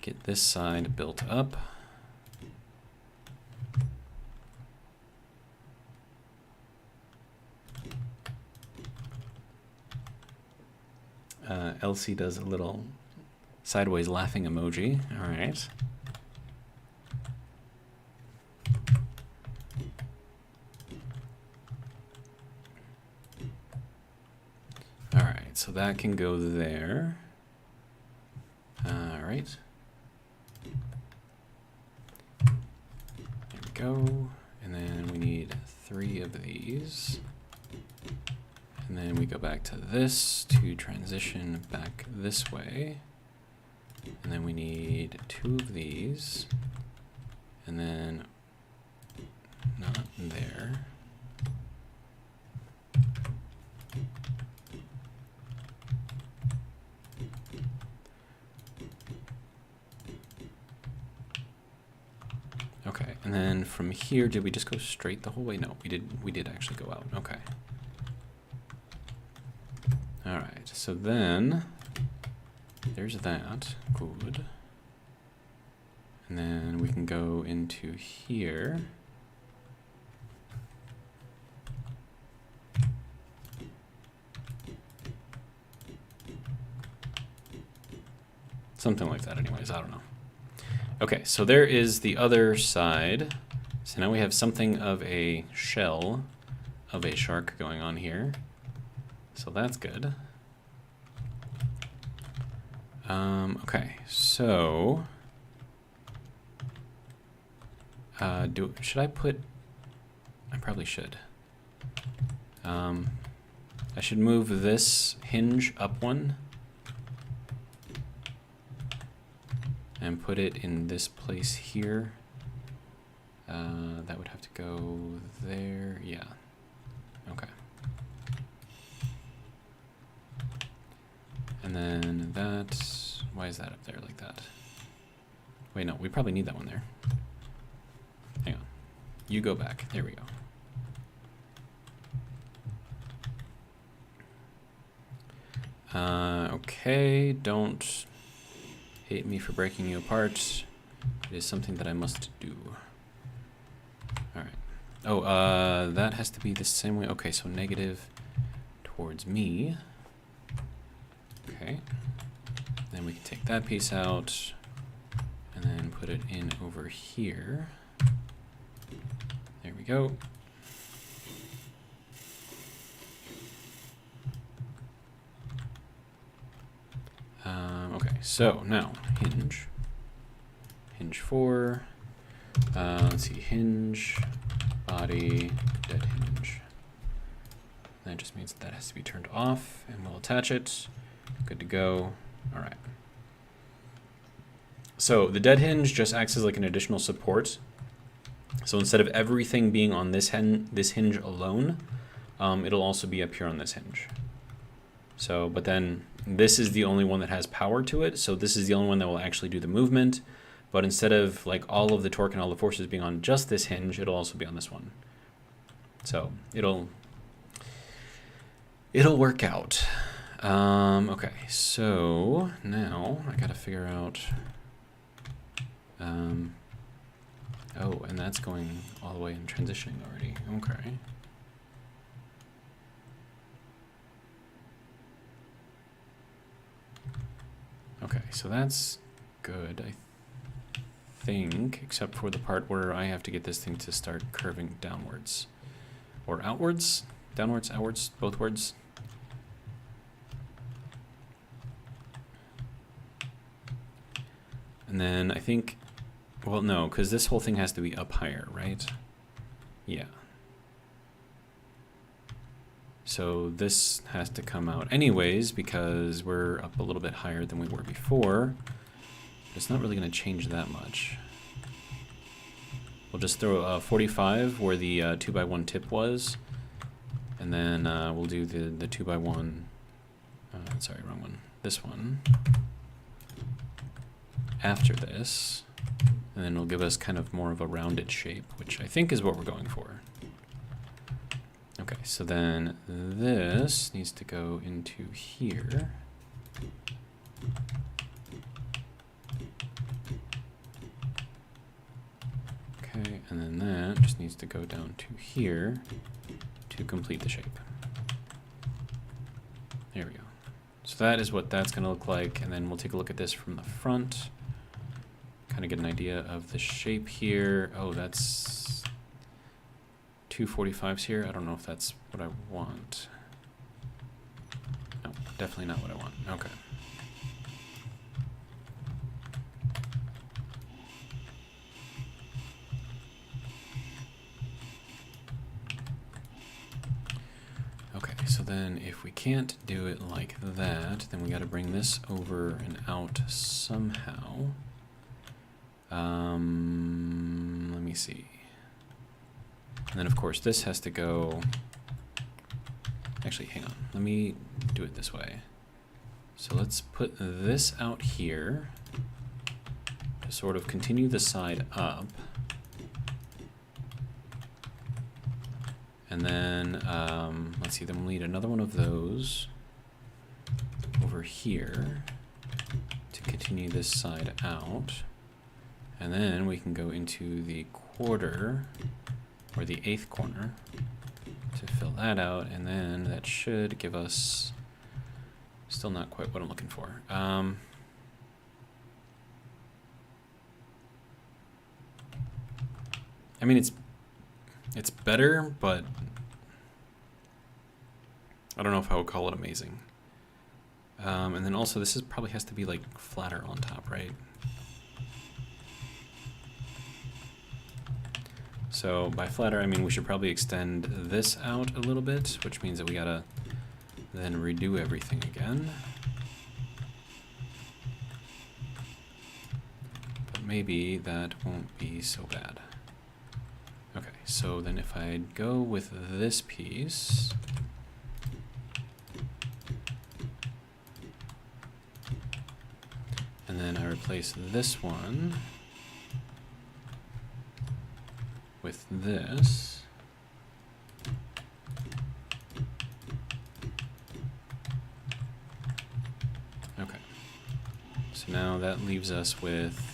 get this side built up. Elsie does a little sideways laughing emoji. All right. All right, so that can go there. All right. There we go. And then we need 3 of these. And then we go back to this to transition back this way. And then we need 2 of these. And then not there. Okay, and then from here, did we just go straight the whole way? No, we did actually go out. Okay. All right, so then there's that. Good. And then we can go into here. Something like that anyways, I don't know. Okay, so there is the other side. So now we have something of a shell of a shark going on here. So that's good. Okay, so should I put? I probably should. I should move this hinge up one and put it in this place here. That would have to go there. Yeah. Okay. And then that, why is that up there like that? Wait, no, we probably need that one there. Hang on. You go back. There we go. Okay, don't hate me for breaking you apart. It is something that I must do. All right. Oh, that has to be the same way. Okay, so negative towards me. Okay. Then we can take that piece out and then put it in over here. There we go. Okay, so now hinge. Hinge 4. Let's see, hinge, body, dead hinge. That just means that has to be turned off, and we'll attach it. Good to go. All right. So the dead hinge just acts as like an additional support. So instead of everything being on this hinge alone, it'll also be up here on this hinge. So, but then this is the only one that has power to it. So this is the only one that will actually do the movement. But instead of like all of the torque and all the forces being on just this hinge, it'll also be on this one. So it'll work out. Okay, so now I gotta figure out, oh, and that's going all the way and transitioning already. Okay. Okay, so that's good, I think, except for the part where I have to get this thing to start curving downwards. Or outwards? Downwards, outwards, both words. And then I think, well, no, because this whole thing has to be up higher, right? Yeah. So this has to come out anyways because we're up a little bit higher than we were before. It's not really going to change that much. We'll just throw a 45 where the 2x1 tip was, and then we'll do the 2x1. Sorry, wrong one. This one after this, and then it'll give us kind of more of a rounded shape, which I think is what we're going for. Okay, so then this needs to go into here. Okay, and then that just needs to go down to here to complete the shape. There we go. So that is what that's going to look like, and then we'll take a look at this from the front. Kind of get an idea of the shape here. Oh, that's 245s here. I don't know if that's what I want. No, definitely not what I want. Okay. Okay, so then if we can't do it like that, then we got to bring this over and out somehow. Let me see. And then of course this has to go, actually hang on, let me do it this way. So let's put this out here to sort of continue the side up. And then, let's see, then we'll need another one of those over here to continue this side out. And then we can go into the quarter, or the 1/8 corner, to fill that out, and then that should give us, still not quite what I'm looking for. I mean, it's better, but I don't know if I would call it amazing. And then also this probably has to be like flatter on top, right? So by flatter, I mean we should probably extend this out a little bit, which means that we gotta then redo everything again. But maybe that won't be so bad. Okay, so then if I go with this piece, and then I replace this one with this, okay, so now that leaves us with,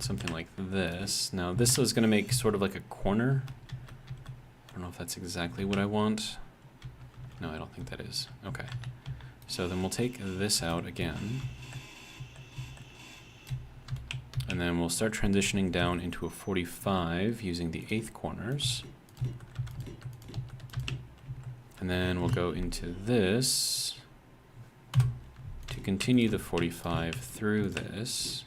something like this. Now this is going to make sort of like a corner. I don't know if that's exactly what I want. No, I don't think that is. Okay. So then we'll take this out again. And then we'll start transitioning down into a 45 using the 1/8 corners. And then we'll go into this to continue the 45 through this.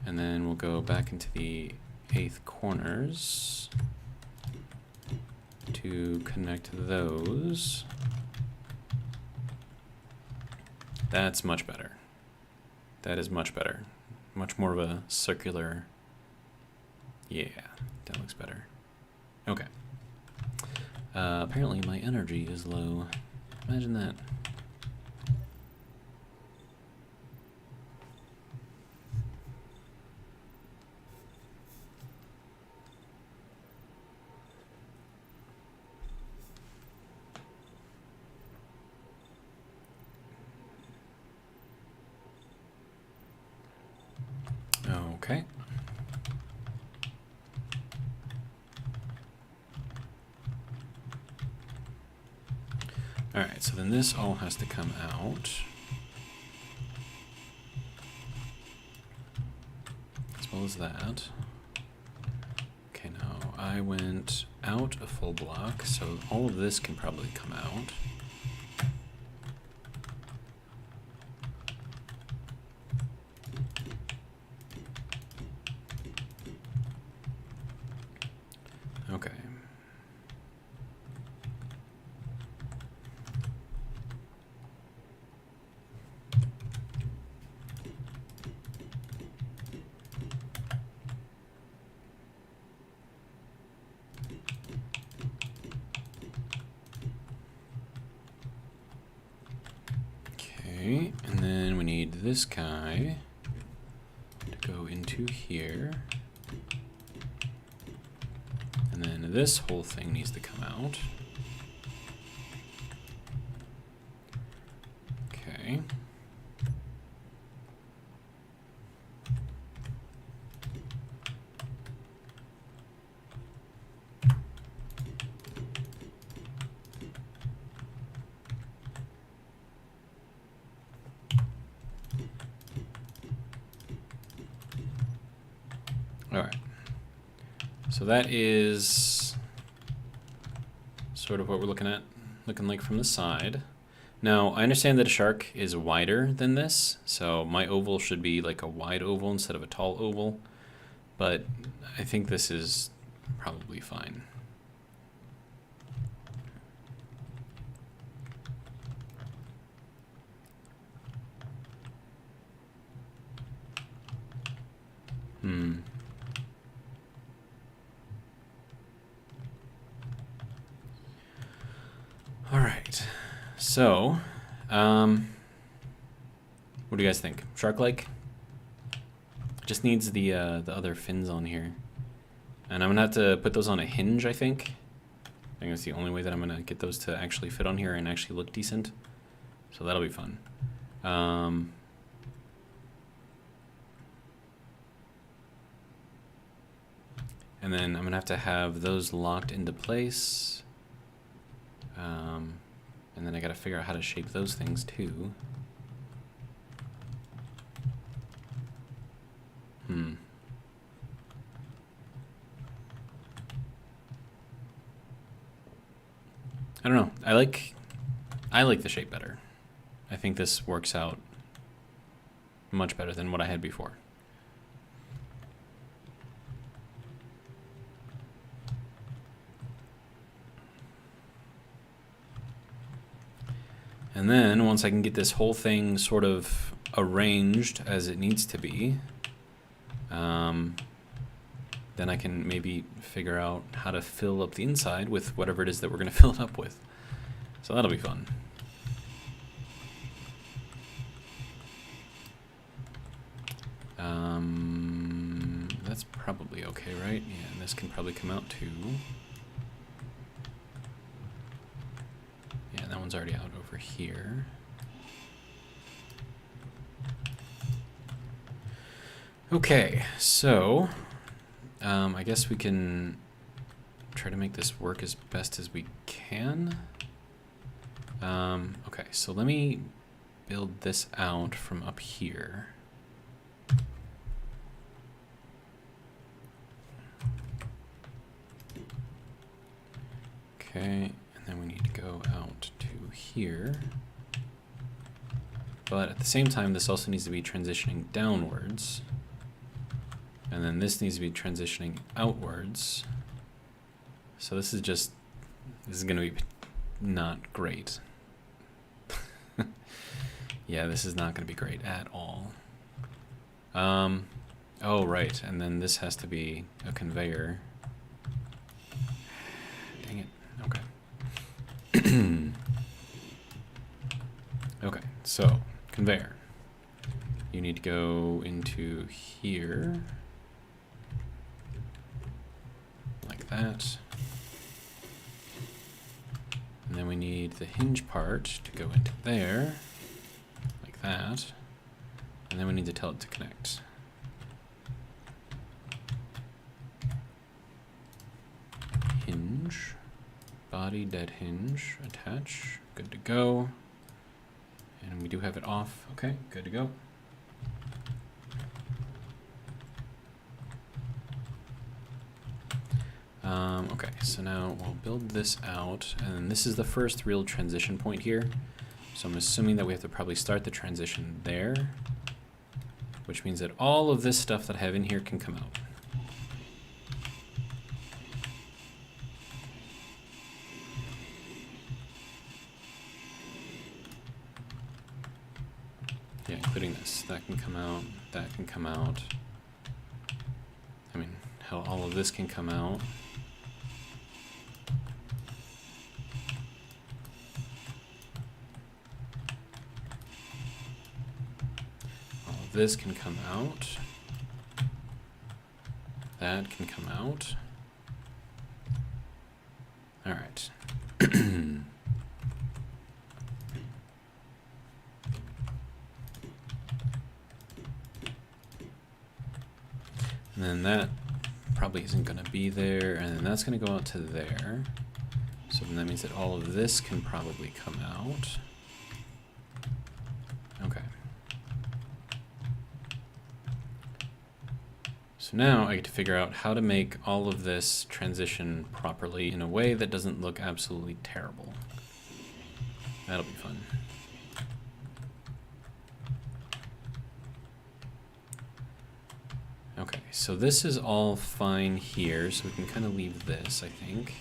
And then we'll go back into the 1/8 corners to connect those. That's much better. That is much better. Much more of a circular. Yeah, that looks better. Okay. Apparently my energy is low. Imagine that. Okay. All right, so then this all has to come out. As well as that. Okay, now I went out a full block, so all of this can probably come out. Okay, and then we need this guy to go into here. And then this whole thing needs to come out. Okay. All right. So that is sort of what we're looking like from the side. Now, I understand that a shark is wider than this, so my oval should be like a wide oval instead of a tall oval, but I think this is probably fine. All right. So, what do you guys think? Shark-like? Just needs the other fins on here. And I'm gonna have to put those on a hinge, I think. I think that's the only way that I'm gonna get those to actually fit on here and actually look decent. So that'll be fun. And then I'm gonna have to have those locked into place. And then I gotta figure out how to shape those things too. I don't know. I like the shape better. I think this works out much better than what I had before. And then once I can get this whole thing sort of arranged as it needs to be, then I can maybe figure out how to fill up the inside with whatever it is that we're going to fill it up with. So that'll be fun. That's probably okay, right? Yeah, and this can probably come out too. Yeah, that one's already out over here. Okay, so I guess we can try to make this work as best as we can. Okay, so let me build this out from up here. Okay, and then we need to go out to here. But at the same time, this also needs to be transitioning downwards. And then this needs to be transitioning outwards. So this is going to be not great. Yeah, this is not going to be great at all. Oh, right, and then this has to be a conveyor. Dang it, okay. Okay, so, conveyor. You need to go into here. Like that. And then we need the hinge part to go into there. Like that. And then we need to tell it to connect. Hinge. Body, dead hinge. Attach. Good to go. And we do have it off. Okay, good to go. Okay, so now we'll build this out, and this is the first real transition point here. So I'm assuming that we have to probably start the transition there, which means that all of this stuff that I have in here can come out. Yeah, including this. That can come out, that can come out. I mean, hell, all of this can come out. this can come out. That can come out. All right. And then that probably isn't going to be there, and then that's going to go out to there. So then that means that all of this can probably come out. Okay. So now I get to figure out how to make all of this transition properly in a way that doesn't look absolutely terrible. That'll be fun. Okay, so this is all fine here, so we can kind of leave this, I think.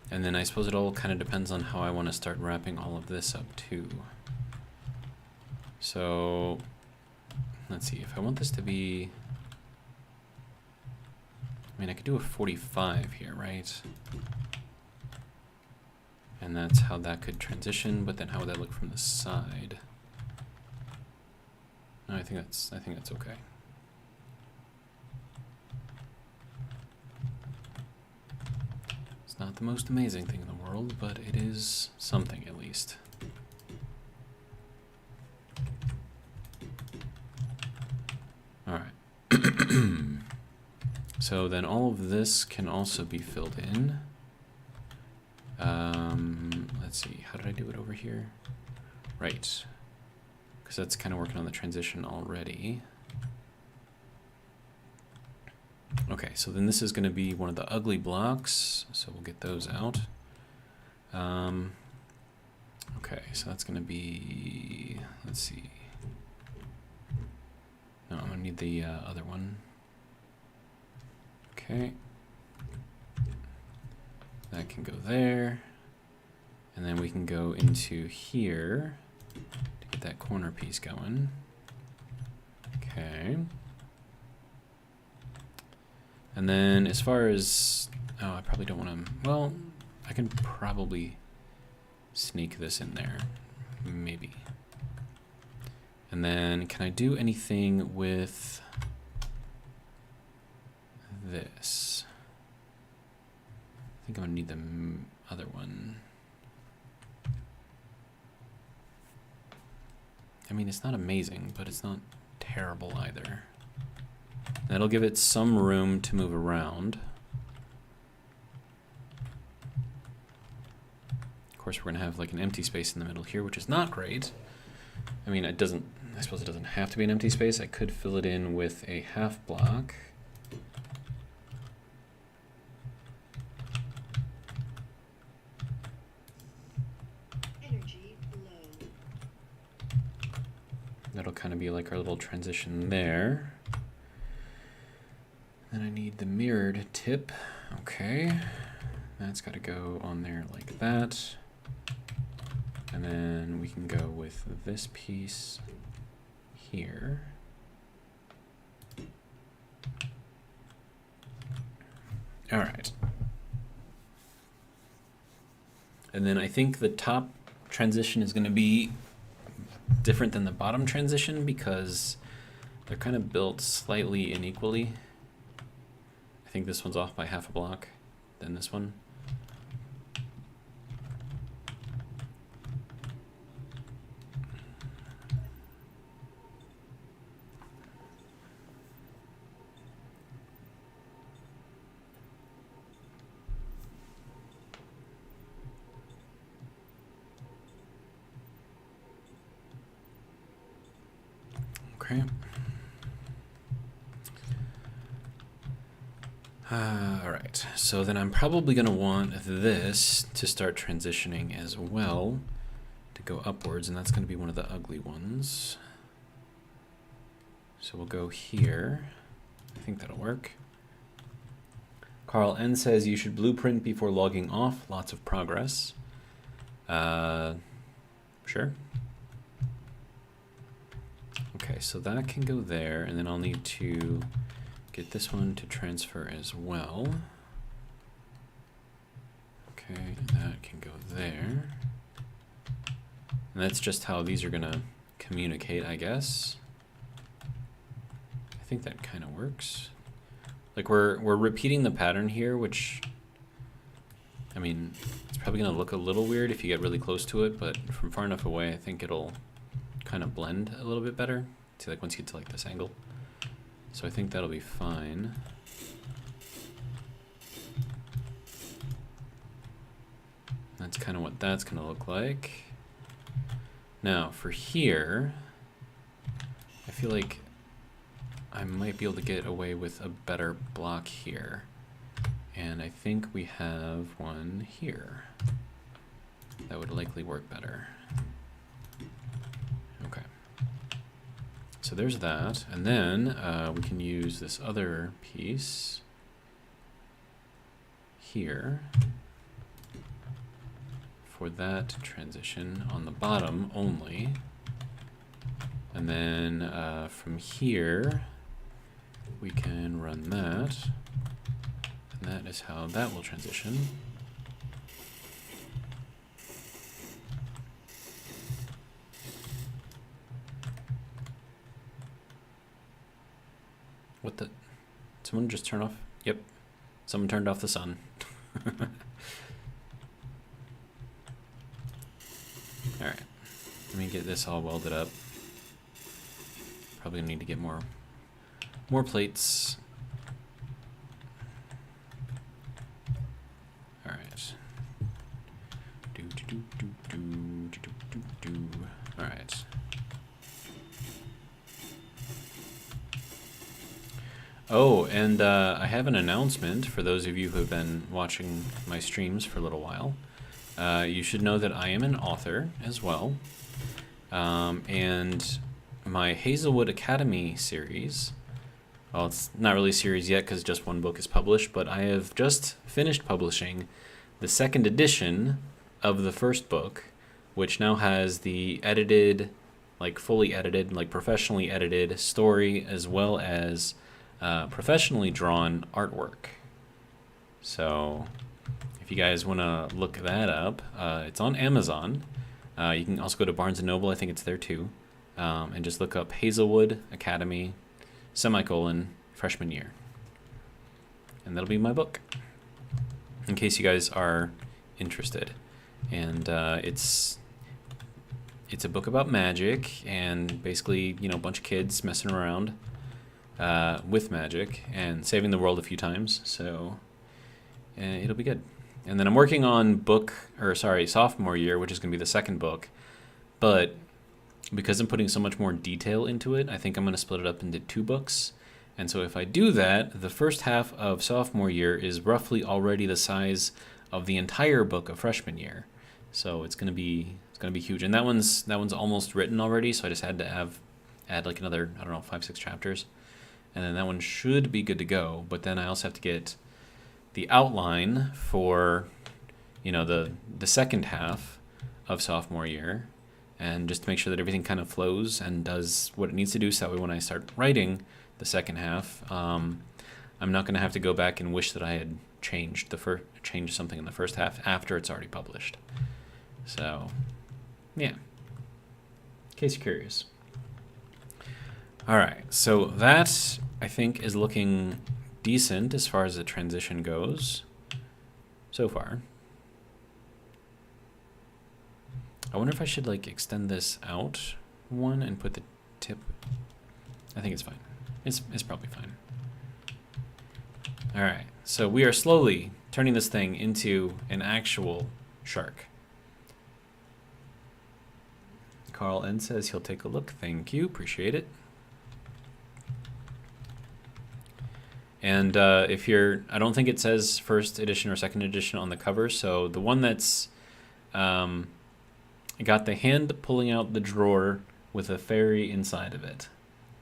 And then I suppose it all kind of depends on how I want to start wrapping all of this up too. So let's see, if I want this to be, I mean, I could do a 45 here, right? And that's how that could transition, but then how would that look from the side? No, I think that's okay. It's not the most amazing thing in the world, but it is something at least. All right. So then all of this can also be filled in. Let's see, how did I do it over here? Right, because that's kind of working on the transition already. Okay, so then this is going to be one of the ugly blocks, so we'll get those out. Okay, so that's going to be, let's see. No, I'm going to need the other one. Okay. That can go there. And then we can go into here to get that corner piece going. Okay. And then as far as, oh, I probably don't want to, well, I can probably sneak this in there, maybe. And then can I do anything with this? I think I'm gonna need the other one. I mean, it's not amazing, but it's not terrible either. That'll give it some room to move around. Of course, we're gonna have like an empty space in the middle here, which is not great. I mean, it doesn't, I suppose it doesn't have to be an empty space. I could fill it in with a half block. That'll kind of be like our little transition there. Then I need the mirrored tip. Okay. That's got to go on there like that. And then we can go with this piece here. All right. And then I think the top transition is going to be different than the bottom transition because they're kind of built slightly unequally. I think this one's off by half a block than this one. Okay. All right, so then I'm probably going to want this to start transitioning as well, to go upwards, and that's going to be one of the ugly ones. So we'll go here. I think that'll work. Carl N says you should blueprint before logging off. Lots of progress. Sure. Okay, so that can go there, and then I'll need to get this one to transfer as well. Okay, that can go there. And that's just how these are gonna communicate, I guess. I think that kind of works. Like we're repeating the pattern here, which, I mean, it's probably gonna look a little weird if you get really close to it, but from far enough away, I think it'll kind of blend a little bit better. See, like once you get to like this angle. So I think that'll be fine. That's kind of what that's gonna look like. Now for here, I feel like I might be able to get away with a better block here. And I think we have one here. That would likely work better. Okay. So there's that. And then we can use this other piece here for that transition on the bottom only. And then from here, we can run that. And that is how that will transition. What the? Someone just turn off? Yep. Someone turned off the sun. Alright. Let me get this all welded up. Probably gonna need to get more plates. Alright. Alright. Oh, and I have an announcement for those of you who have been watching my streams for a little while. You should know that I am an author as well. And my Hazelwood Academy series, well, it's not really a series yet because just one book is published, but I have just finished publishing the second edition of the first book, which now has the edited, like fully edited, like professionally edited story, as well as professionally drawn artwork. So if you guys want to look that up, it's on Amazon. You can also go to Barnes & Noble, I think it's there too, and just look up Hazelwood Academy, semicolon, freshman year. And that'll be my book, in case you guys are interested. And it's a book about magic, and basically, you know, a bunch of kids messing around with magic and saving the world a few times, so it'll be good. And then I'm working on sophomore year, which is going to be the second book, but because I'm putting so much more detail into it, I think I'm going to split it up into 2 books. And so if I do that, the first half of sophomore year is roughly already the size of the entire book of freshman year. So it's going to be huge. And that one's almost written already, so I just had to add like another, I don't know, 5-6 chapters. And then that one should be good to go. But then I also have to get the outline for, you know, the second half of sophomore year, and just to make sure that everything kind of flows and does what it needs to do, so that way when I start writing the second half, I'm not going to have to go back and wish that I had changed something in the first half after it's already published. So, yeah, in case you're curious. All right, so that, I think, is looking decent as far as the transition goes so far. I wonder if I should like extend this out one and put the tip. I think it's fine. It's probably fine. All right, so we are slowly turning this thing into an actual shark. Carl N says he'll take a look. Thank you, appreciate it. And if you're, I don't think it says first edition or second edition on the cover, so the one that's got the hand pulling out the drawer with a fairy inside of it.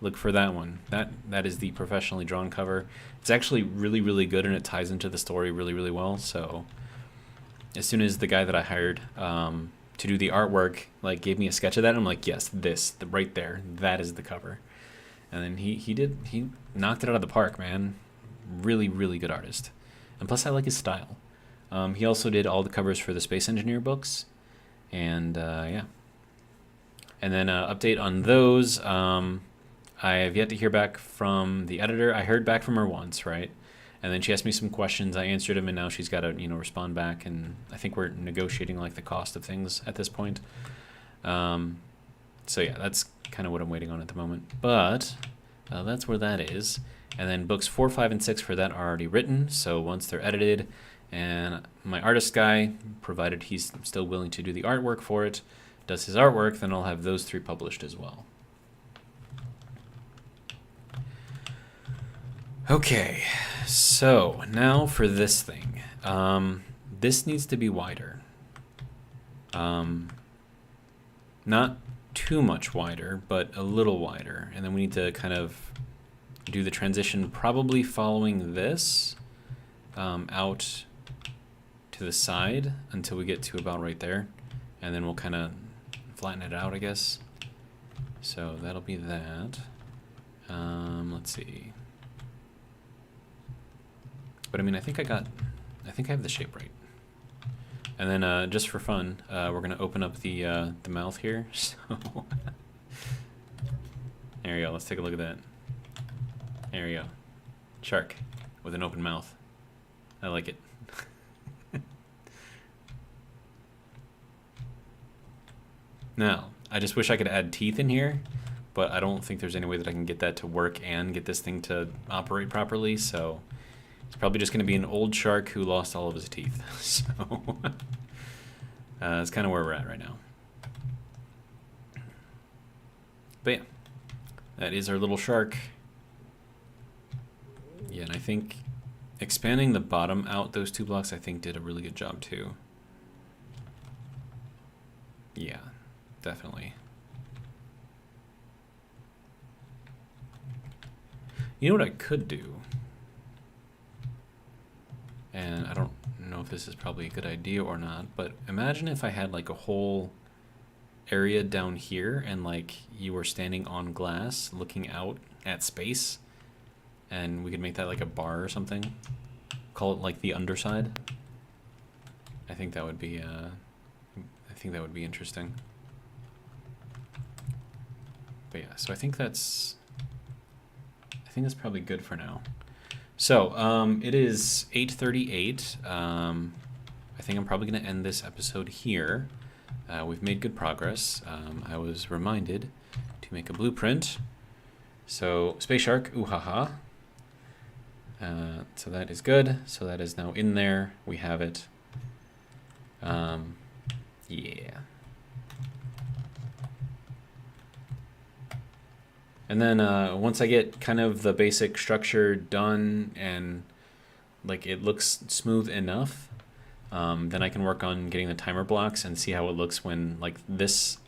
Look for that one. That is the professionally drawn cover. It's actually really, really good, and it ties into the story really, really well. So as soon as the guy that I hired to do the artwork like gave me a sketch of that, I'm like, yes, right there, that is the cover. And then he knocked it out of the park, man. Really, really good artist. And plus I like his style. He also did all the covers for the Space Engineer books, and yeah. And then update on those. I have yet to hear back from the editor. I heard back from her once, right? And then she asked me some questions. I answered them, and now she's got to, respond back. And I think we're negotiating like the cost of things at this point. So yeah, that's kind of what I'm waiting on at the moment. But that's where that is. And then books 4, 5, and 6 for that are already written. So once they're edited, and my artist guy, provided he's still willing to do the artwork for it, does his artwork, then I'll have those 3 published as well. Okay, so now for this thing. This needs to be wider. Not too much wider, but a little wider. And then we need to kind of do the transition probably following this out to the side until we get to about right there. And then we'll kind of flatten it out, I guess. So that'll be that. Let's see. But I mean, I think I have the shape right. And then just for fun, we're gonna open up the mouth here. So there you go. Let's take a look at that. There you go. Shark with an open mouth. I like it. Now, I just wish I could add teeth in here, but I don't think there's any way that I can get that to work and get this thing to operate properly, so it's probably just going to be an old shark who lost all of his teeth. So that's kind of where we're at right now. But yeah, that is our little shark. Yeah, and I think expanding the bottom out those 2 blocks, I think did a really good job too. Yeah, definitely. You know what I could do? And I don't know if this is probably a good idea or not, but imagine if I had like a whole area down here and like you were standing on glass looking out at space, and we could make that like a bar or something. Call it like the underside. I think that would be interesting. But yeah, so I think that's probably good for now. So it is 8:38. I think I'm probably going to end this episode here. We've made good progress. I was reminded to make a blueprint. So Space Shark, ooh ha ha. So that is good. So that is now in there. We have it. Yeah. And then once I get kind of the basic structure done and like it looks smooth enough, then I can work on getting the timer blocks and see how it looks when like this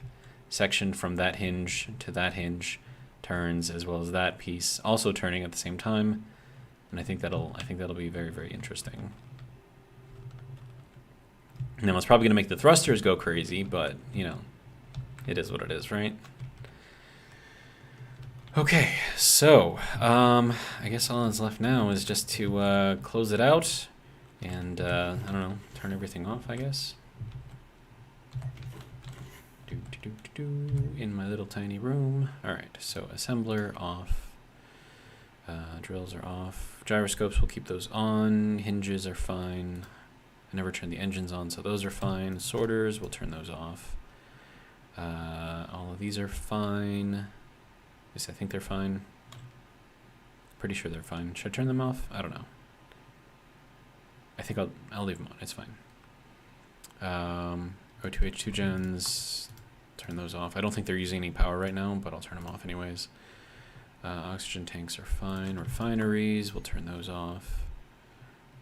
section from that hinge to that hinge turns, as well as that piece also turning at the same time. And I think that'll be very, very interesting. And then it's probably gonna make the thrusters go crazy, but it is what it is, right? Okay, so I guess all that's left now is just to close it out and I don't know, turn everything off, I guess. In my little tiny room. All right, so assembler off, drills are off, gyroscopes, we'll keep those on, hinges are fine. I never turned the engines on, so those are fine. Sorters, we'll turn those off. All of these are fine. Yes, I think they're fine. Pretty sure they're fine. Should I turn them off? I don't know. I think I'll leave them on. It's fine. O2H2 gens, turn those off. I don't think they're using any power right now, but I'll turn them off anyways. Oxygen tanks are fine. Refineries, we'll turn those off.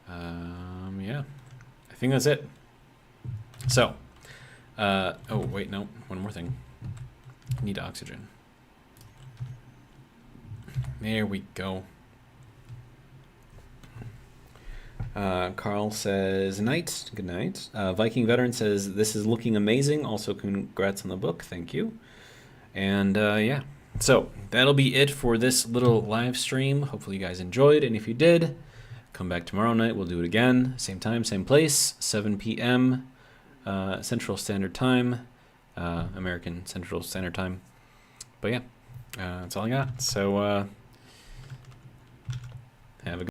Yeah, I think that's it. So, oh wait, no, one more thing. I need oxygen. There we go. Carl says, night. Good night. Viking Veteran says, this is looking amazing. Also, congrats on the book. Thank you. And yeah, so that'll be it for this little live stream. Hopefully you guys enjoyed. And if you did, Come back tomorrow night. We'll do it again. Same time, same place, 7 p.m. Central Standard Time, American Central Standard Time. But yeah, that's all I got. So